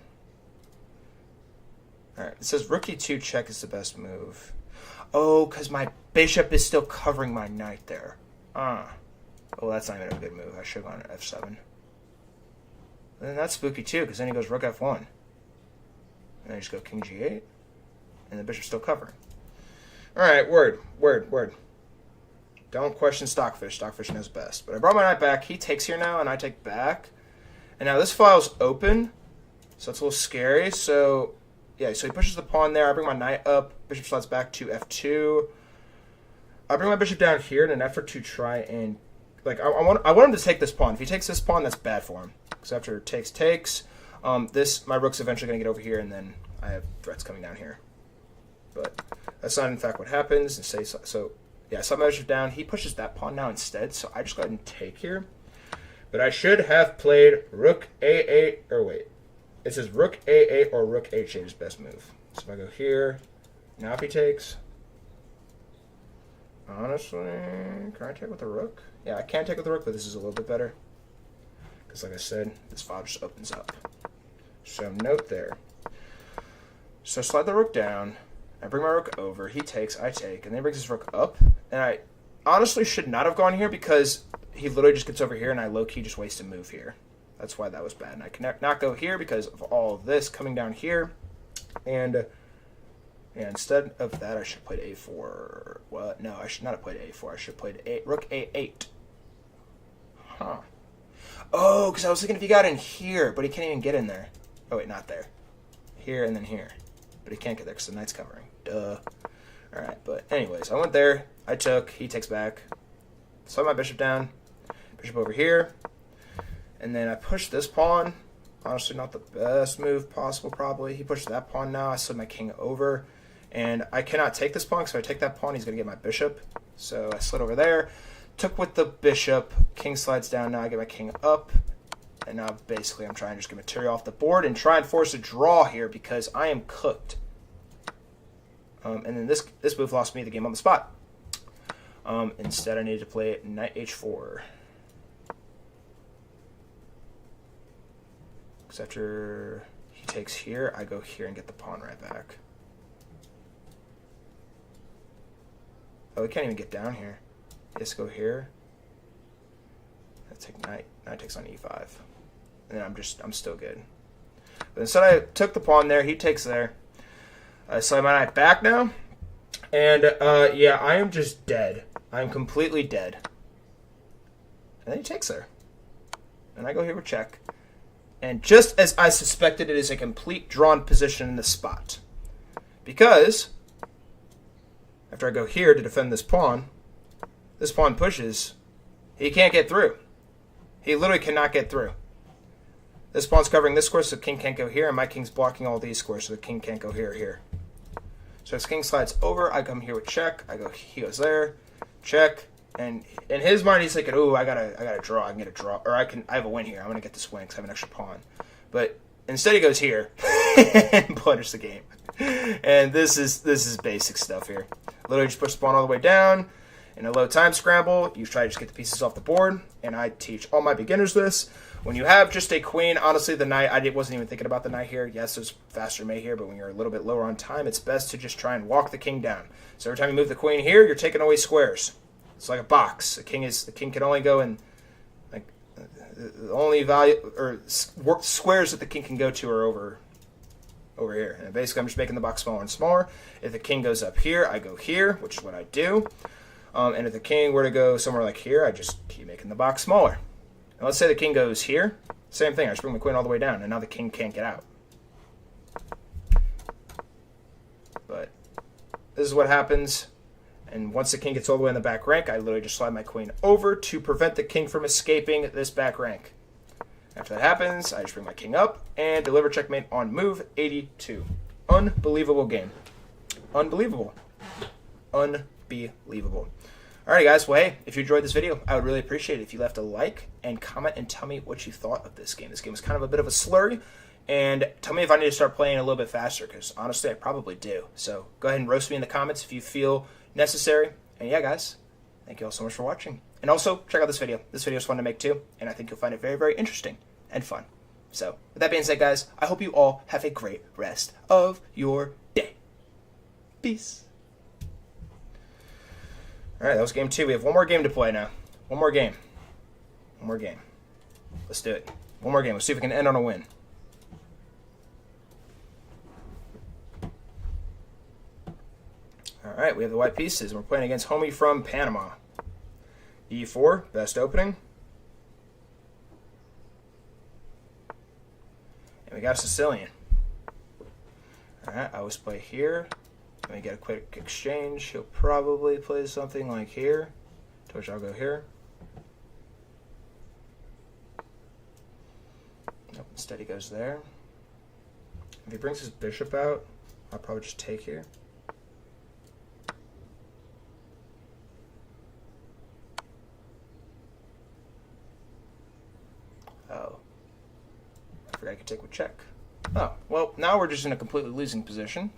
Alright, it says rook e2 check is the best move. Oh, because my bishop is still covering my knight there. Oh, that's not even a good move. I should have gone to f7. And then that's spooky too, because then he goes rook f1. And then I just go king g8. And the bishop's still covering. Alright, word. Don't question Stockfish. Stockfish knows best. But I brought my knight back. He takes here now, and I take back. And now this file's open, so it's a little scary. So, yeah, so he pushes the pawn there. I bring my knight up. Bishop slides back to f2. I bring my bishop down here in an effort to try and, like, I want him to take this pawn. If he takes this pawn, that's bad for him. Because after takes, my rook's eventually going to get over here, and then I have threats coming down here. But that's not, in fact, what happens. So yeah, I slide my bishop down. He pushes that pawn now instead, so I just go ahead and take here. But I should have played rook a8, or wait. It says rook a8 or rook h8 is best move. So if I go here, now if he takes, honestly, can I take with the rook? Yeah, I can take with the rook, but this is a little bit better. Because like I said, this file just opens up. So note there. So slide the rook down. I bring my rook over. He takes, I take, and then he brings his rook up. And I honestly should not have gone here because he literally just gets over here, and I low-key just waste a move here. That's why that was bad. And I can not go here because of all of this coming down here. And instead of that, I should have played a4. What? No, I should not have played a4. I should have played rook a8. Huh. Oh, because I was thinking if he got in here, but he can't even get in there. Oh, wait, not there. Here and then here. But he can't get there because the knight's covering. Duh. Alright, but anyways, I went there. I took. He takes back. Slide my bishop down. Bishop over here. And then I push this pawn. Honestly, not the best move possible, probably. He pushed that pawn now. I slid my king over. And I cannot take this pawn, because if I take that pawn, he's going to get my bishop. So I slid over there. Took with the bishop. King slides down. Now I get my king up. And now basically I'm trying to just get material off the board and try and force a draw here because I am cooked. And then this move lost me the game on the spot. Instead I needed to play knight h4. Because after he takes here, I go here and get the pawn right back. Oh, he can't even get down here. He has to go here. Let's take knight. Knight takes on e5. And then I'm still good. But instead I took the pawn there. He takes there. I slide my knight back now. And, yeah, I am just dead. I'm completely dead. And then he takes there. And I go here with check. And just as I suspected, it is a complete drawn position in this spot. Because after I go here to defend this pawn pushes. He can't get through. He literally cannot get through. This pawn's covering this square, so the king can't go here, and my king's blocking all these squares, so the king can't go here or here. So his king slides over, I come here with check, he goes there, check, and in his mind he's thinking, ooh, I gotta draw, I can get a draw, or I have a win here, I'm gonna get this win because I have an extra pawn. But instead he goes here and blunders the game. And this is basic stuff here. Literally just push the pawn all the way down. In a low time scramble, you try to just get the pieces off the board, and I teach all my beginners this. When you have just a queen, honestly, the knight, I wasn't even thinking about the knight here. Yes, there's faster mate here, but when you're a little bit lower on time, it's best to just try and walk the king down. So every time you move the queen here, you're taking away squares. It's like a box. The king can only go in, like, the only value, or squares that the king can go to are over here. And basically, I'm just making the box smaller and smaller. If the king goes up here, I go here, which is what I do. And if the king were to go somewhere like here, I just keep making the box smaller. And let's say the king goes here. Same thing. I just bring the queen all the way down, and now the king can't get out. But this is what happens. And once the king gets all the way in the back rank, I literally just slide my queen over to prevent the king from escaping this back rank. After that happens, I just bring my king up and deliver checkmate on move 82. Unbelievable game. Unbelievable. Unbelievable. Alright guys, well hey, if you enjoyed this video, I would really appreciate it if you left a like and comment and tell me what you thought of this game. This game is kind of a bit of a slurry, and tell me if I need to start playing a little bit faster, because honestly I probably do. So go ahead and roast me in the comments if you feel necessary. And yeah guys, thank you all so much for watching. And also, check out this video. This video is fun to make too, and I think you'll find it very, very interesting and fun. So, with that being said guys, I hope you all have a great rest of your day. Peace. Alright, that was game 2. We have one more game to play now. One more game. One more game. Let's do it. One more game. Let's see if we can end on a win. Alright, we have the white pieces, and we're playing against Homie from Panama. E4, best opening. And we got a Sicilian. Alright, I always play here. Let me get a quick exchange. He'll probably play something like here. To which I'll go here. Nope, instead he goes there. If he brings his bishop out, I'll probably just take here. Oh. I forgot I could take with check. Oh, well, now we're just in a completely losing position.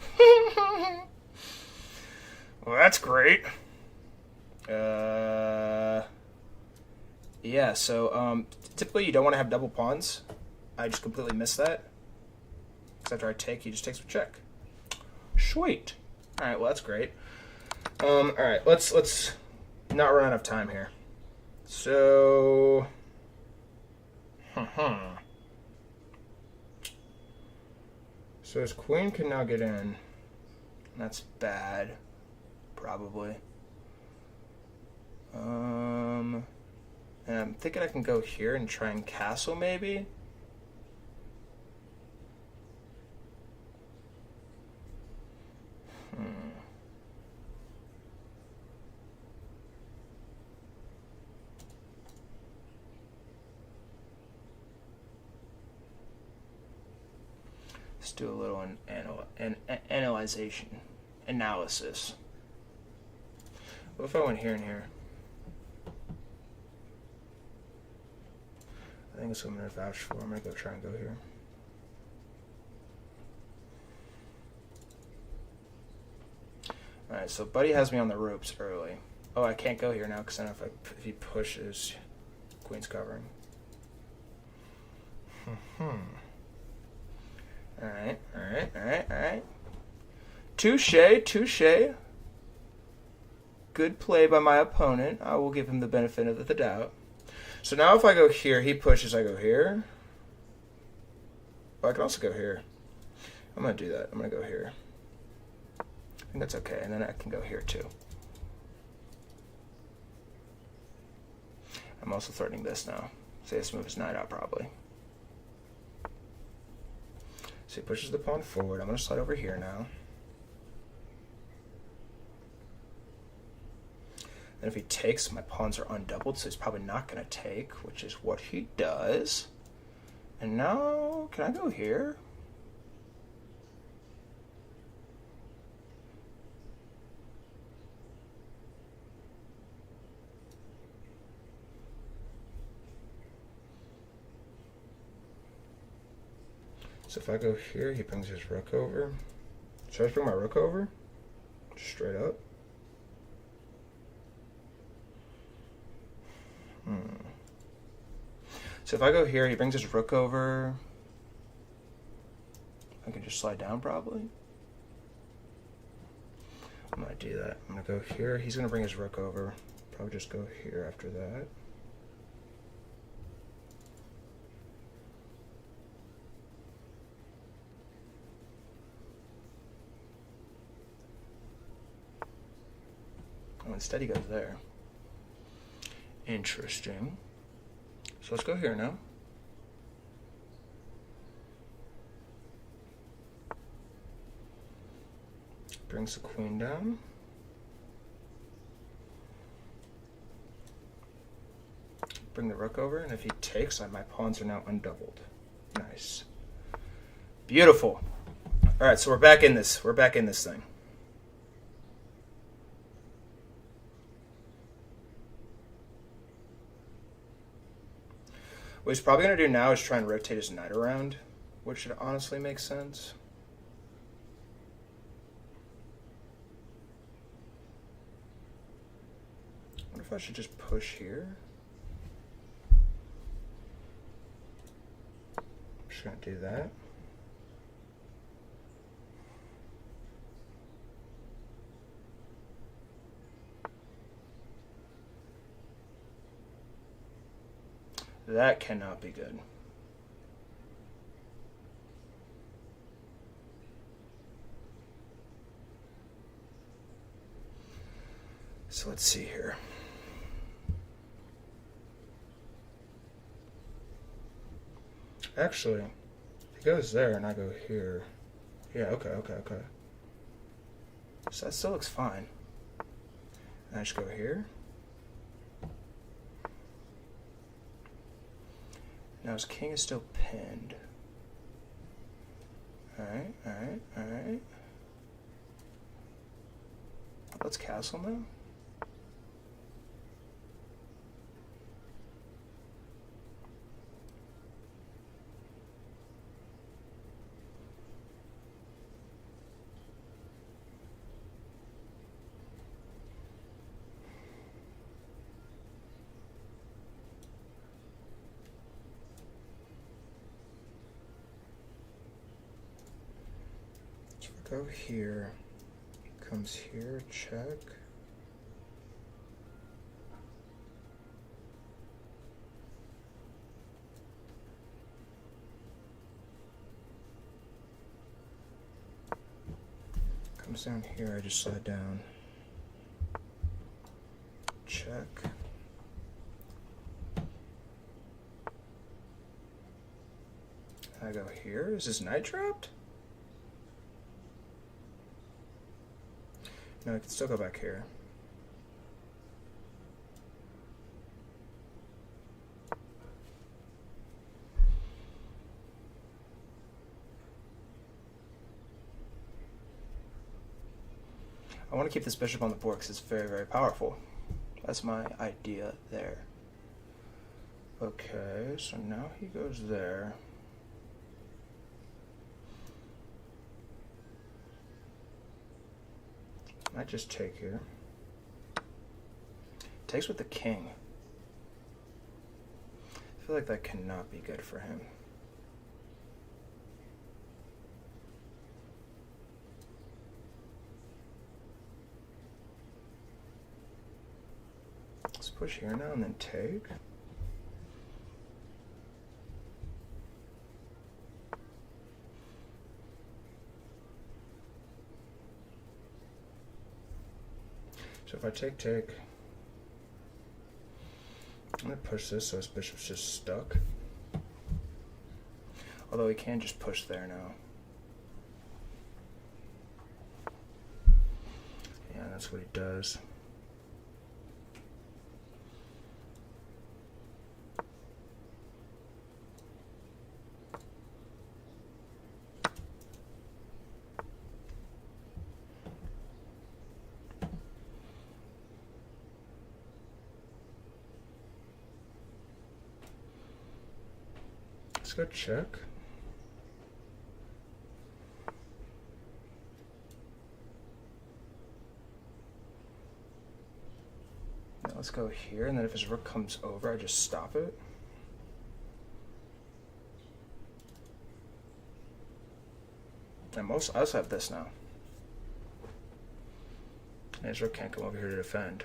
Well, that's great. Yeah, so, typically you don't want to have double pawns. I just completely missed that. Because after I take, he just takes with check. Sweet. Alright, well, that's great. Alright, let's not run out of time here. So... So his queen can now get in. That's bad. Probably. And I'm thinking I can go here and try and castle maybe. Let's do a little analysis. What if I went here and here? I think it's what I'm going to vouch for. I'm going to go try and go here. Alright, so Buddy has me on the ropes early. Oh, I can't go here now because then if he pushes, Queen's covering. Alright. Touche. Good play by my opponent. I will give him the benefit of the doubt. So now if I go here, he pushes, I go here. Oh, I can also go here. I'm going to do that. I'm going to go here. I think that's okay. And then I can go here too. I'm also threatening this now. So he has to move his knight out probably. So he pushes the pawn forward. I'm going to slide over here now. And if he takes, my pawns are undoubled, so he's probably not going to take, which is what he does. And now, can I go here? So if I go here, he brings his rook over. Should I just bring my rook over? Straight up. So if I go here, he brings his rook over. I can just slide down probably. I'm going to do that. I'm going to go here. He's going to bring his rook over. Probably just go here after that. Oh, instead he goes there. Interesting. So let's go here now. Brings the queen down. Bring the rook over, and if he takes, my pawns are now undoubled. Nice. Beautiful. All right, so we're back in this. We're back in this thing. What he's probably going to do now is try and rotate his knight around, which should honestly make sense. I wonder if I should just push here. I'm just going to do that. That cannot be good. So let's see here. Actually, if he goes there and I go here. Yeah, okay. So that still looks fine. And I just go here. Now his king is still pinned. Alright. Let's castle now. Go here, comes here, check. Comes down here, I just slide down. Check. I go here, is his knight trapped? No, I can still go back here. I want to keep this bishop on the board because it's very, very powerful. That's my idea there. Okay, so now he goes there. I just take here. Takes with the king. I feel like that cannot be good for him. Let's push here now and then take. So if I take, I'm going to push this so his bishop's just stuck. Although he can just push there now. Yeah, that's what he does. Let's go check. Now let's go here, and then if his rook comes over, I just stop it. And I also have this now. And his rook can't come over here to defend.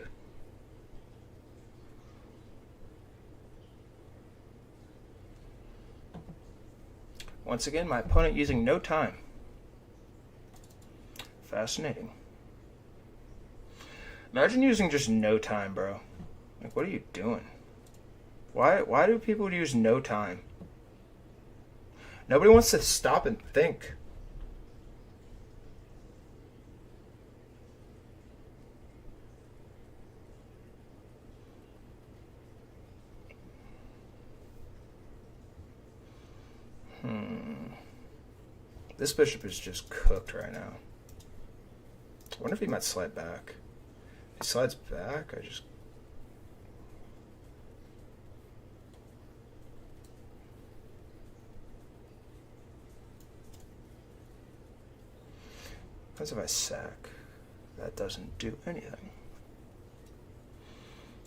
Once again, my opponent using no time. Fascinating. Imagine using just no time, bro. Like, what are you doing? Why do people use no time? Nobody wants to stop and think. This bishop is just cooked right now. I wonder if he might slide back. If he slides back, I just... What if I sack? That doesn't do anything.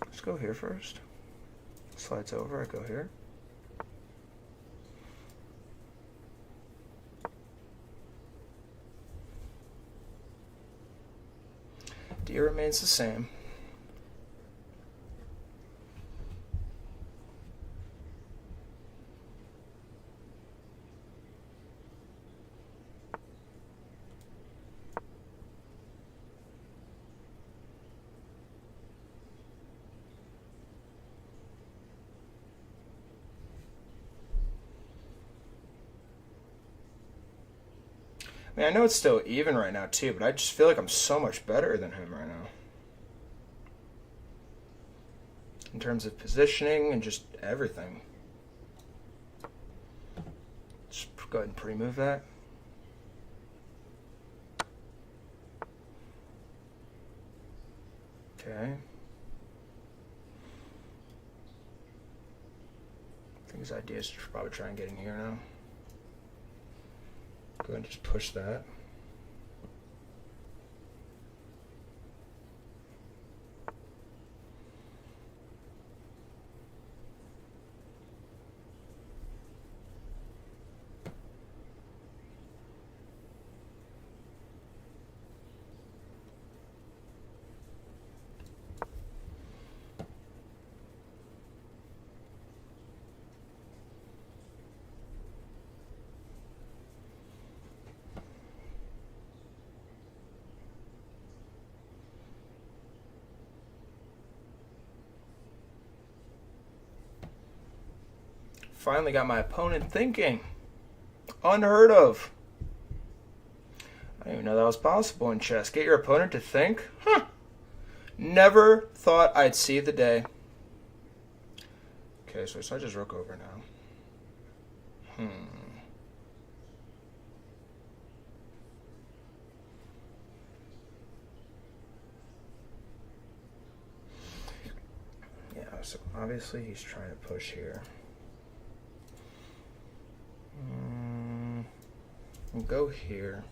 Let's go here first. Slides over, I go here. D remains the same. I mean, I know it's still even right now too, but I just feel like I'm so much better than him right now. In terms of positioning and just everything. Just go ahead and pre-move that. Okay. I think his idea is to probably try and get in here now. Go ahead and just push that. Finally got my opponent thinking. Unheard of. I didn't even know that was possible in chess. Get your opponent to think? Huh. Never thought I'd see the day. Okay, so I just rook over now. Yeah, so obviously he's trying to push here. We'll go here.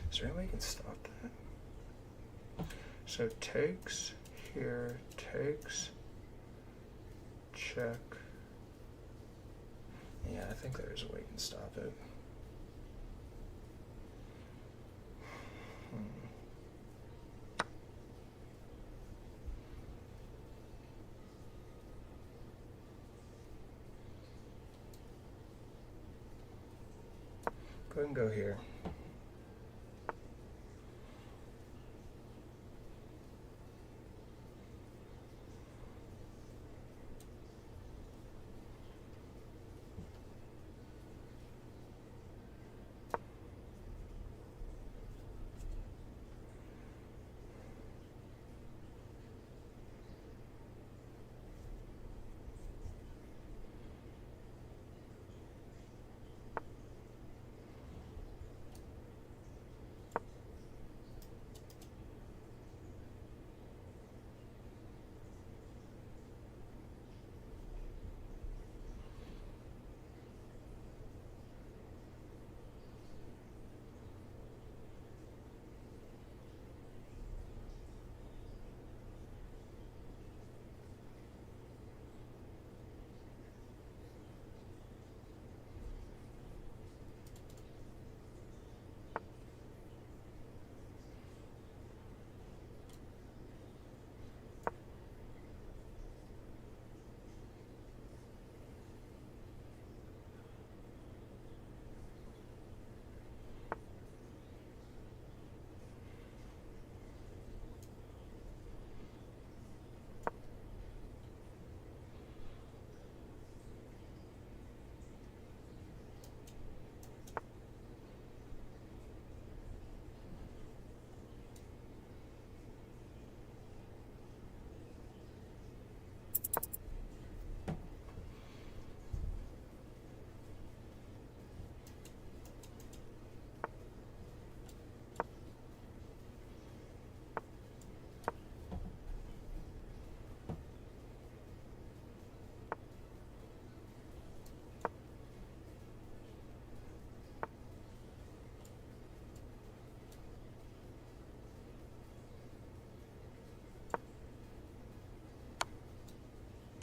Is there any way you can stop that? So takes here, takes, check. Yeah, I think there's a way you can stop it. Go ahead and go here.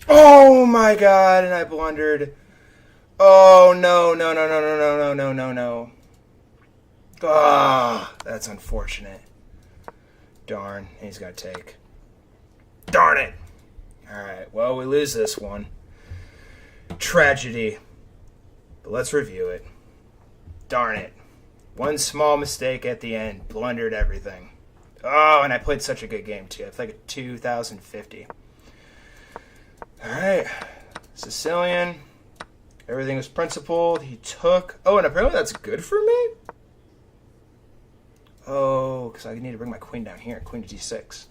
Oh my god, and I blundered. Oh no, no, no, no, no, no, no, no, no, no. Ah, that's unfortunate. Darn, he's got to take. Darn it. Alright, well, we lose this one. Tragedy. But let's review it. Darn it. One small mistake at the end. Blundered everything. Oh, and I played such a good game, too. I played like a 2,050. Alright. Sicilian. Everything was principled. He took... Oh, and apparently that's good for me? Oh, because I need to bring my queen down here. Queen to d6.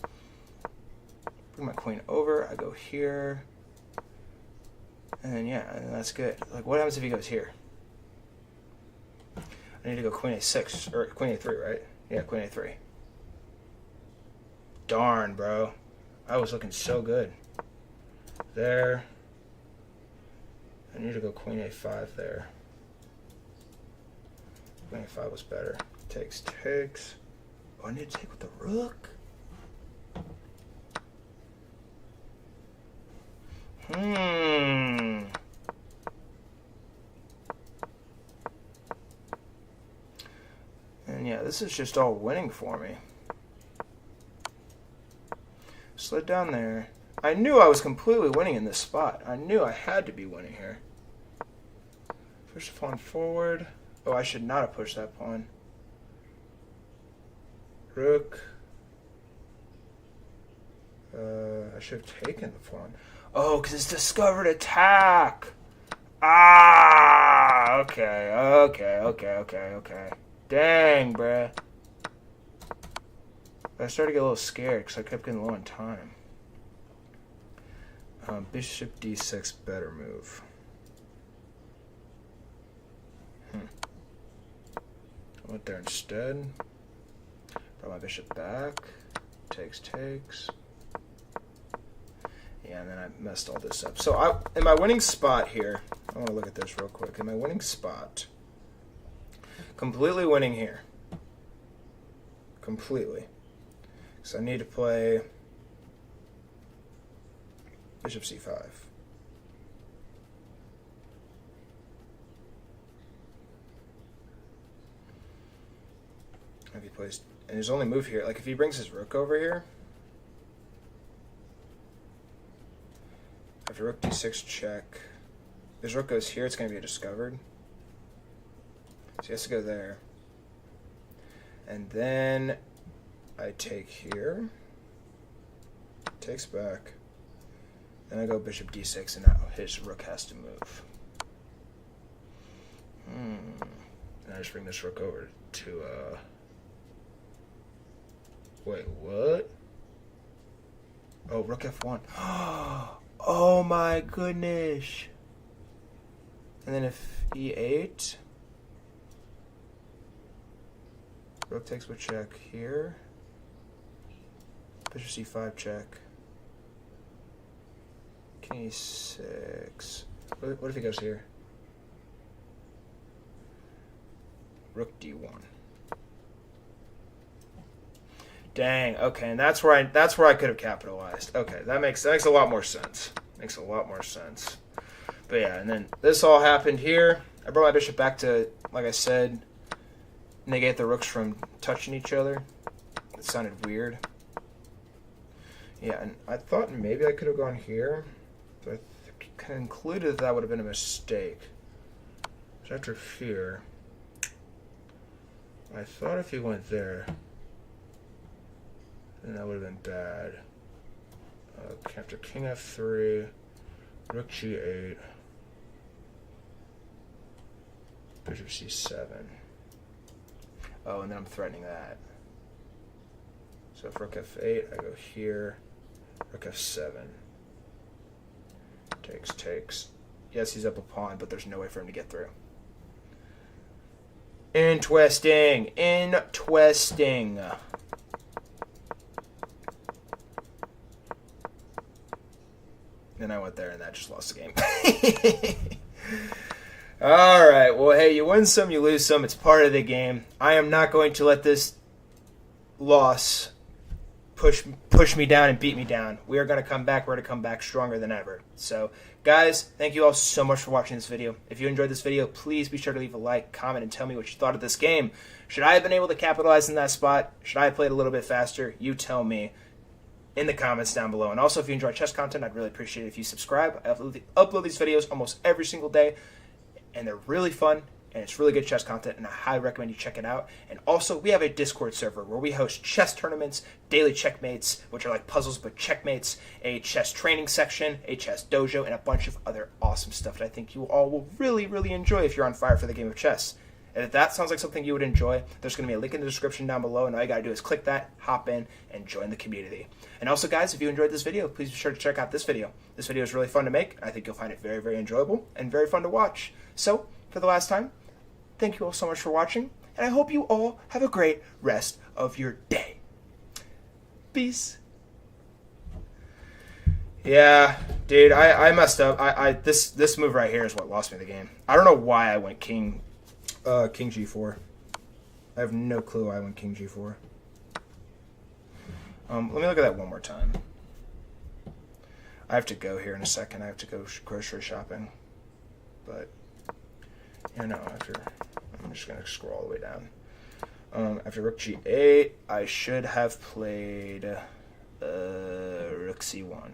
Bring my queen over. I go here. And then, yeah, and that's good. Like, what happens if he goes here? I need to go queen a6. Or queen a3, right? Yeah, queen a3. Darn, bro. I was looking so good. There. I need to go queen a5 there. Queen a5 was better. Takes, takes. Oh, I need to take with the rook? And yeah, this is just all winning for me. Slid down there. I knew I was completely winning in this spot. I knew I had to be winning here. Push the pawn forward. Oh, I should not have pushed that pawn. Rook. I should have taken the pawn. Oh, because it's discovered attack. Ah, okay. Dang, bruh. I started to get a little scared because I kept getting low on time. Bishop d6, better move. I went there instead. Brought my bishop back. Takes, takes. Yeah, and then I messed all this up. So in my winning spot here, I want to look at this real quick. In my winning spot, completely winning here. Completely. So I need to play bishop c5. If he plays, and his only move here, like if he brings his rook over here, after rook d6 check, his rook goes here, it's going to be discovered. So he has to go there. And then I take here, takes back, then I go bishop d6, and now his rook has to move. And I just bring this rook over to, wait, what? Oh, rook f1. Oh my goodness. And then if e8, rook takes with check here, bishop c5 check, king e6. What if he goes here? Rook d1. Dang. Okay, and that's where I could have capitalized. Okay, that makes a lot more sense. Makes a lot more sense. But yeah, and then this all happened here. I brought my bishop back to, like I said, negate the rooks from touching each other. It sounded weird. Yeah, and I thought maybe I could have gone here, but I concluded that would have been a mistake. So after here, I thought if he went there, then that would have been bad. After king f3, rook g8, bishop c7. Oh, and then I'm threatening that. So if rook f8, I go here, rook f7. Takes. Yes, he's up a pawn, but there's no way for him to get through. Interesting. Then I went there and that just lost the game. All right. Well, hey, you win some, you lose some. It's part of the game. I am not going to let this loss push me down and beat me down. We are going to come back. We're going to come back stronger than ever. So, guys, thank you all so much for watching this video. If you enjoyed this video, please be sure to leave a like, comment, and tell me what you thought of this game. Should I have been able to capitalize in that spot? Should I have played a little bit faster? You tell me in the comments down below. And also, if you enjoy chess content, I'd really appreciate it if you subscribe. I upload these videos almost every single day, and they're really fun, and it's really good chess content, and I highly recommend you check it out. And also, we have a Discord server where we host chess tournaments, daily checkmates, which are like puzzles but checkmates, a chess training section, a chess dojo, and a bunch of other awesome stuff that I think you all will really, really enjoy if you're on fire for the game of chess. And if that sounds like something you would enjoy, there's going to be a link in the description down below, and all you got to do is click that, hop in, and join the community. And also, guys, if you enjoyed this video, please be sure to check out this video. This video is really fun to make. I think you'll find it very, very enjoyable and very fun to watch. So, for the last time, thank you all so much for watching, and I hope you all have a great rest of your day. Peace. Yeah, dude, I messed up. This move right here is what lost me the game. I don't know why I went king g4. I have no clue why I went king g4. Let me look at that one more time. I have to go here in a second. I have to go grocery shopping. But, you know, I'm just going to scroll all the way down. After rook g8, I should have played rook c1,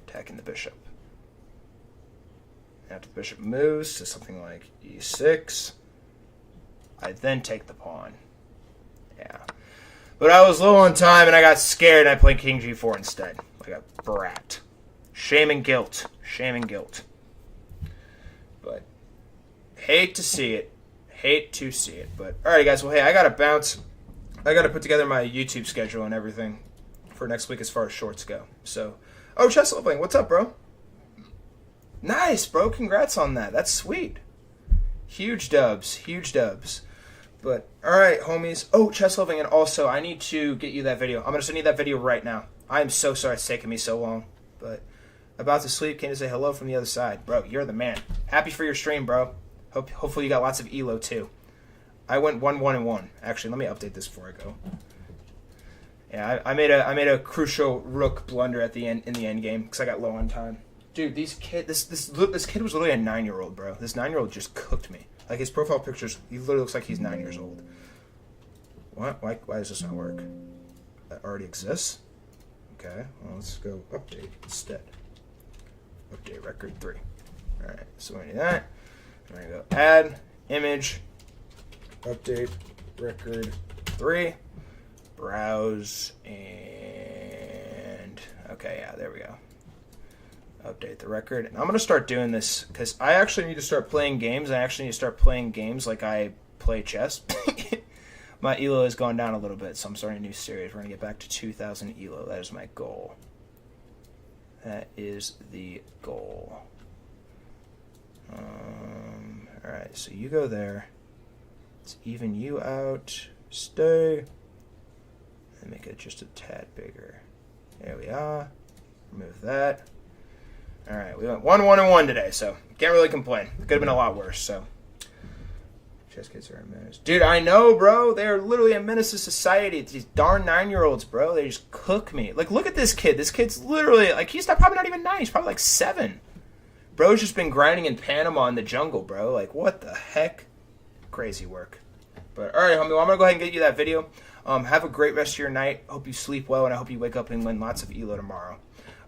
attacking the bishop. After the bishop moves to something like e6, I then take the pawn. Yeah. But I was low on time, and I got scared, and I played king g4 instead. Like a brat. Shame and guilt. Shame and guilt. But hate to see it. Hate to see it. But, alright, guys. Well, hey, I got to bounce. I got to put together my YouTube schedule and everything for next week as far as shorts go. So, oh, Chess Loving, what's up, bro? Nice, bro. Congrats on that. That's sweet. Huge dubs. Huge dubs. But, alright, homies. Oh, Chess Loving, and also, I need to get you that video. I'm going to send you that video right now. I am so sorry it's taken me so long. But, about to sleep, came to say hello from the other side. Bro, you're the man. Happy for your stream, bro. Hopefully you got lots of elo, too. I went 1-1-1. Actually, let me update this before I go. Yeah, I made a crucial rook blunder at the end in the end game because I got low on time. Dude, this kid was literally a 9-year-old, bro. This 9-year-old just cooked me. Like, his profile pictures, he literally looks like he's 9 years old. What? Why does this not work? That already exists? Okay, well, let's go update instead. Update record 3. Alright, so we're going to do that. We're going to go add, image, update record 3, browse, and okay, yeah, there we go. Update the record. And I'm going to start doing this because I actually need to start playing games. I actually need to start playing games like I play chess. My ELO has gone down a little bit, so I'm starting a new series. We're going to get back to 2,000 ELO. That is my goal. That is the goal. Alright, so you go there. Let's even you out. Stay. And make it just a tad bigger. There we are. Remove that. Alright, we went 1-1-1 today, so can't really complain. It could have been a lot worse, so. Chess kids are a menace. Dude, I know, bro. They are literally a menace to society. It's these darn 9-year-olds, bro. They just cook me. Like, look at this kid. This kid's literally, like, he's probably not even 9. He's probably like 7. Bro's just been grinding in Panama in the jungle, bro. Like, what the heck? Crazy work. But, alright, homie. Well, I'm going to go ahead and get you that video. Have a great rest of your night. Hope you sleep well, and I hope you wake up and win lots of ELO tomorrow.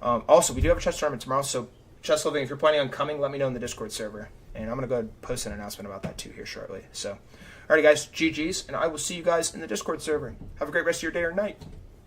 Also, we do have a chess tournament tomorrow, so Chess Living, if you're planning on coming, let me know in the Discord server. And I'm going to go ahead and post an announcement about that too here shortly. So, alrighty guys, GG's, and I will see you guys in the Discord server. Have a great rest of your day or night.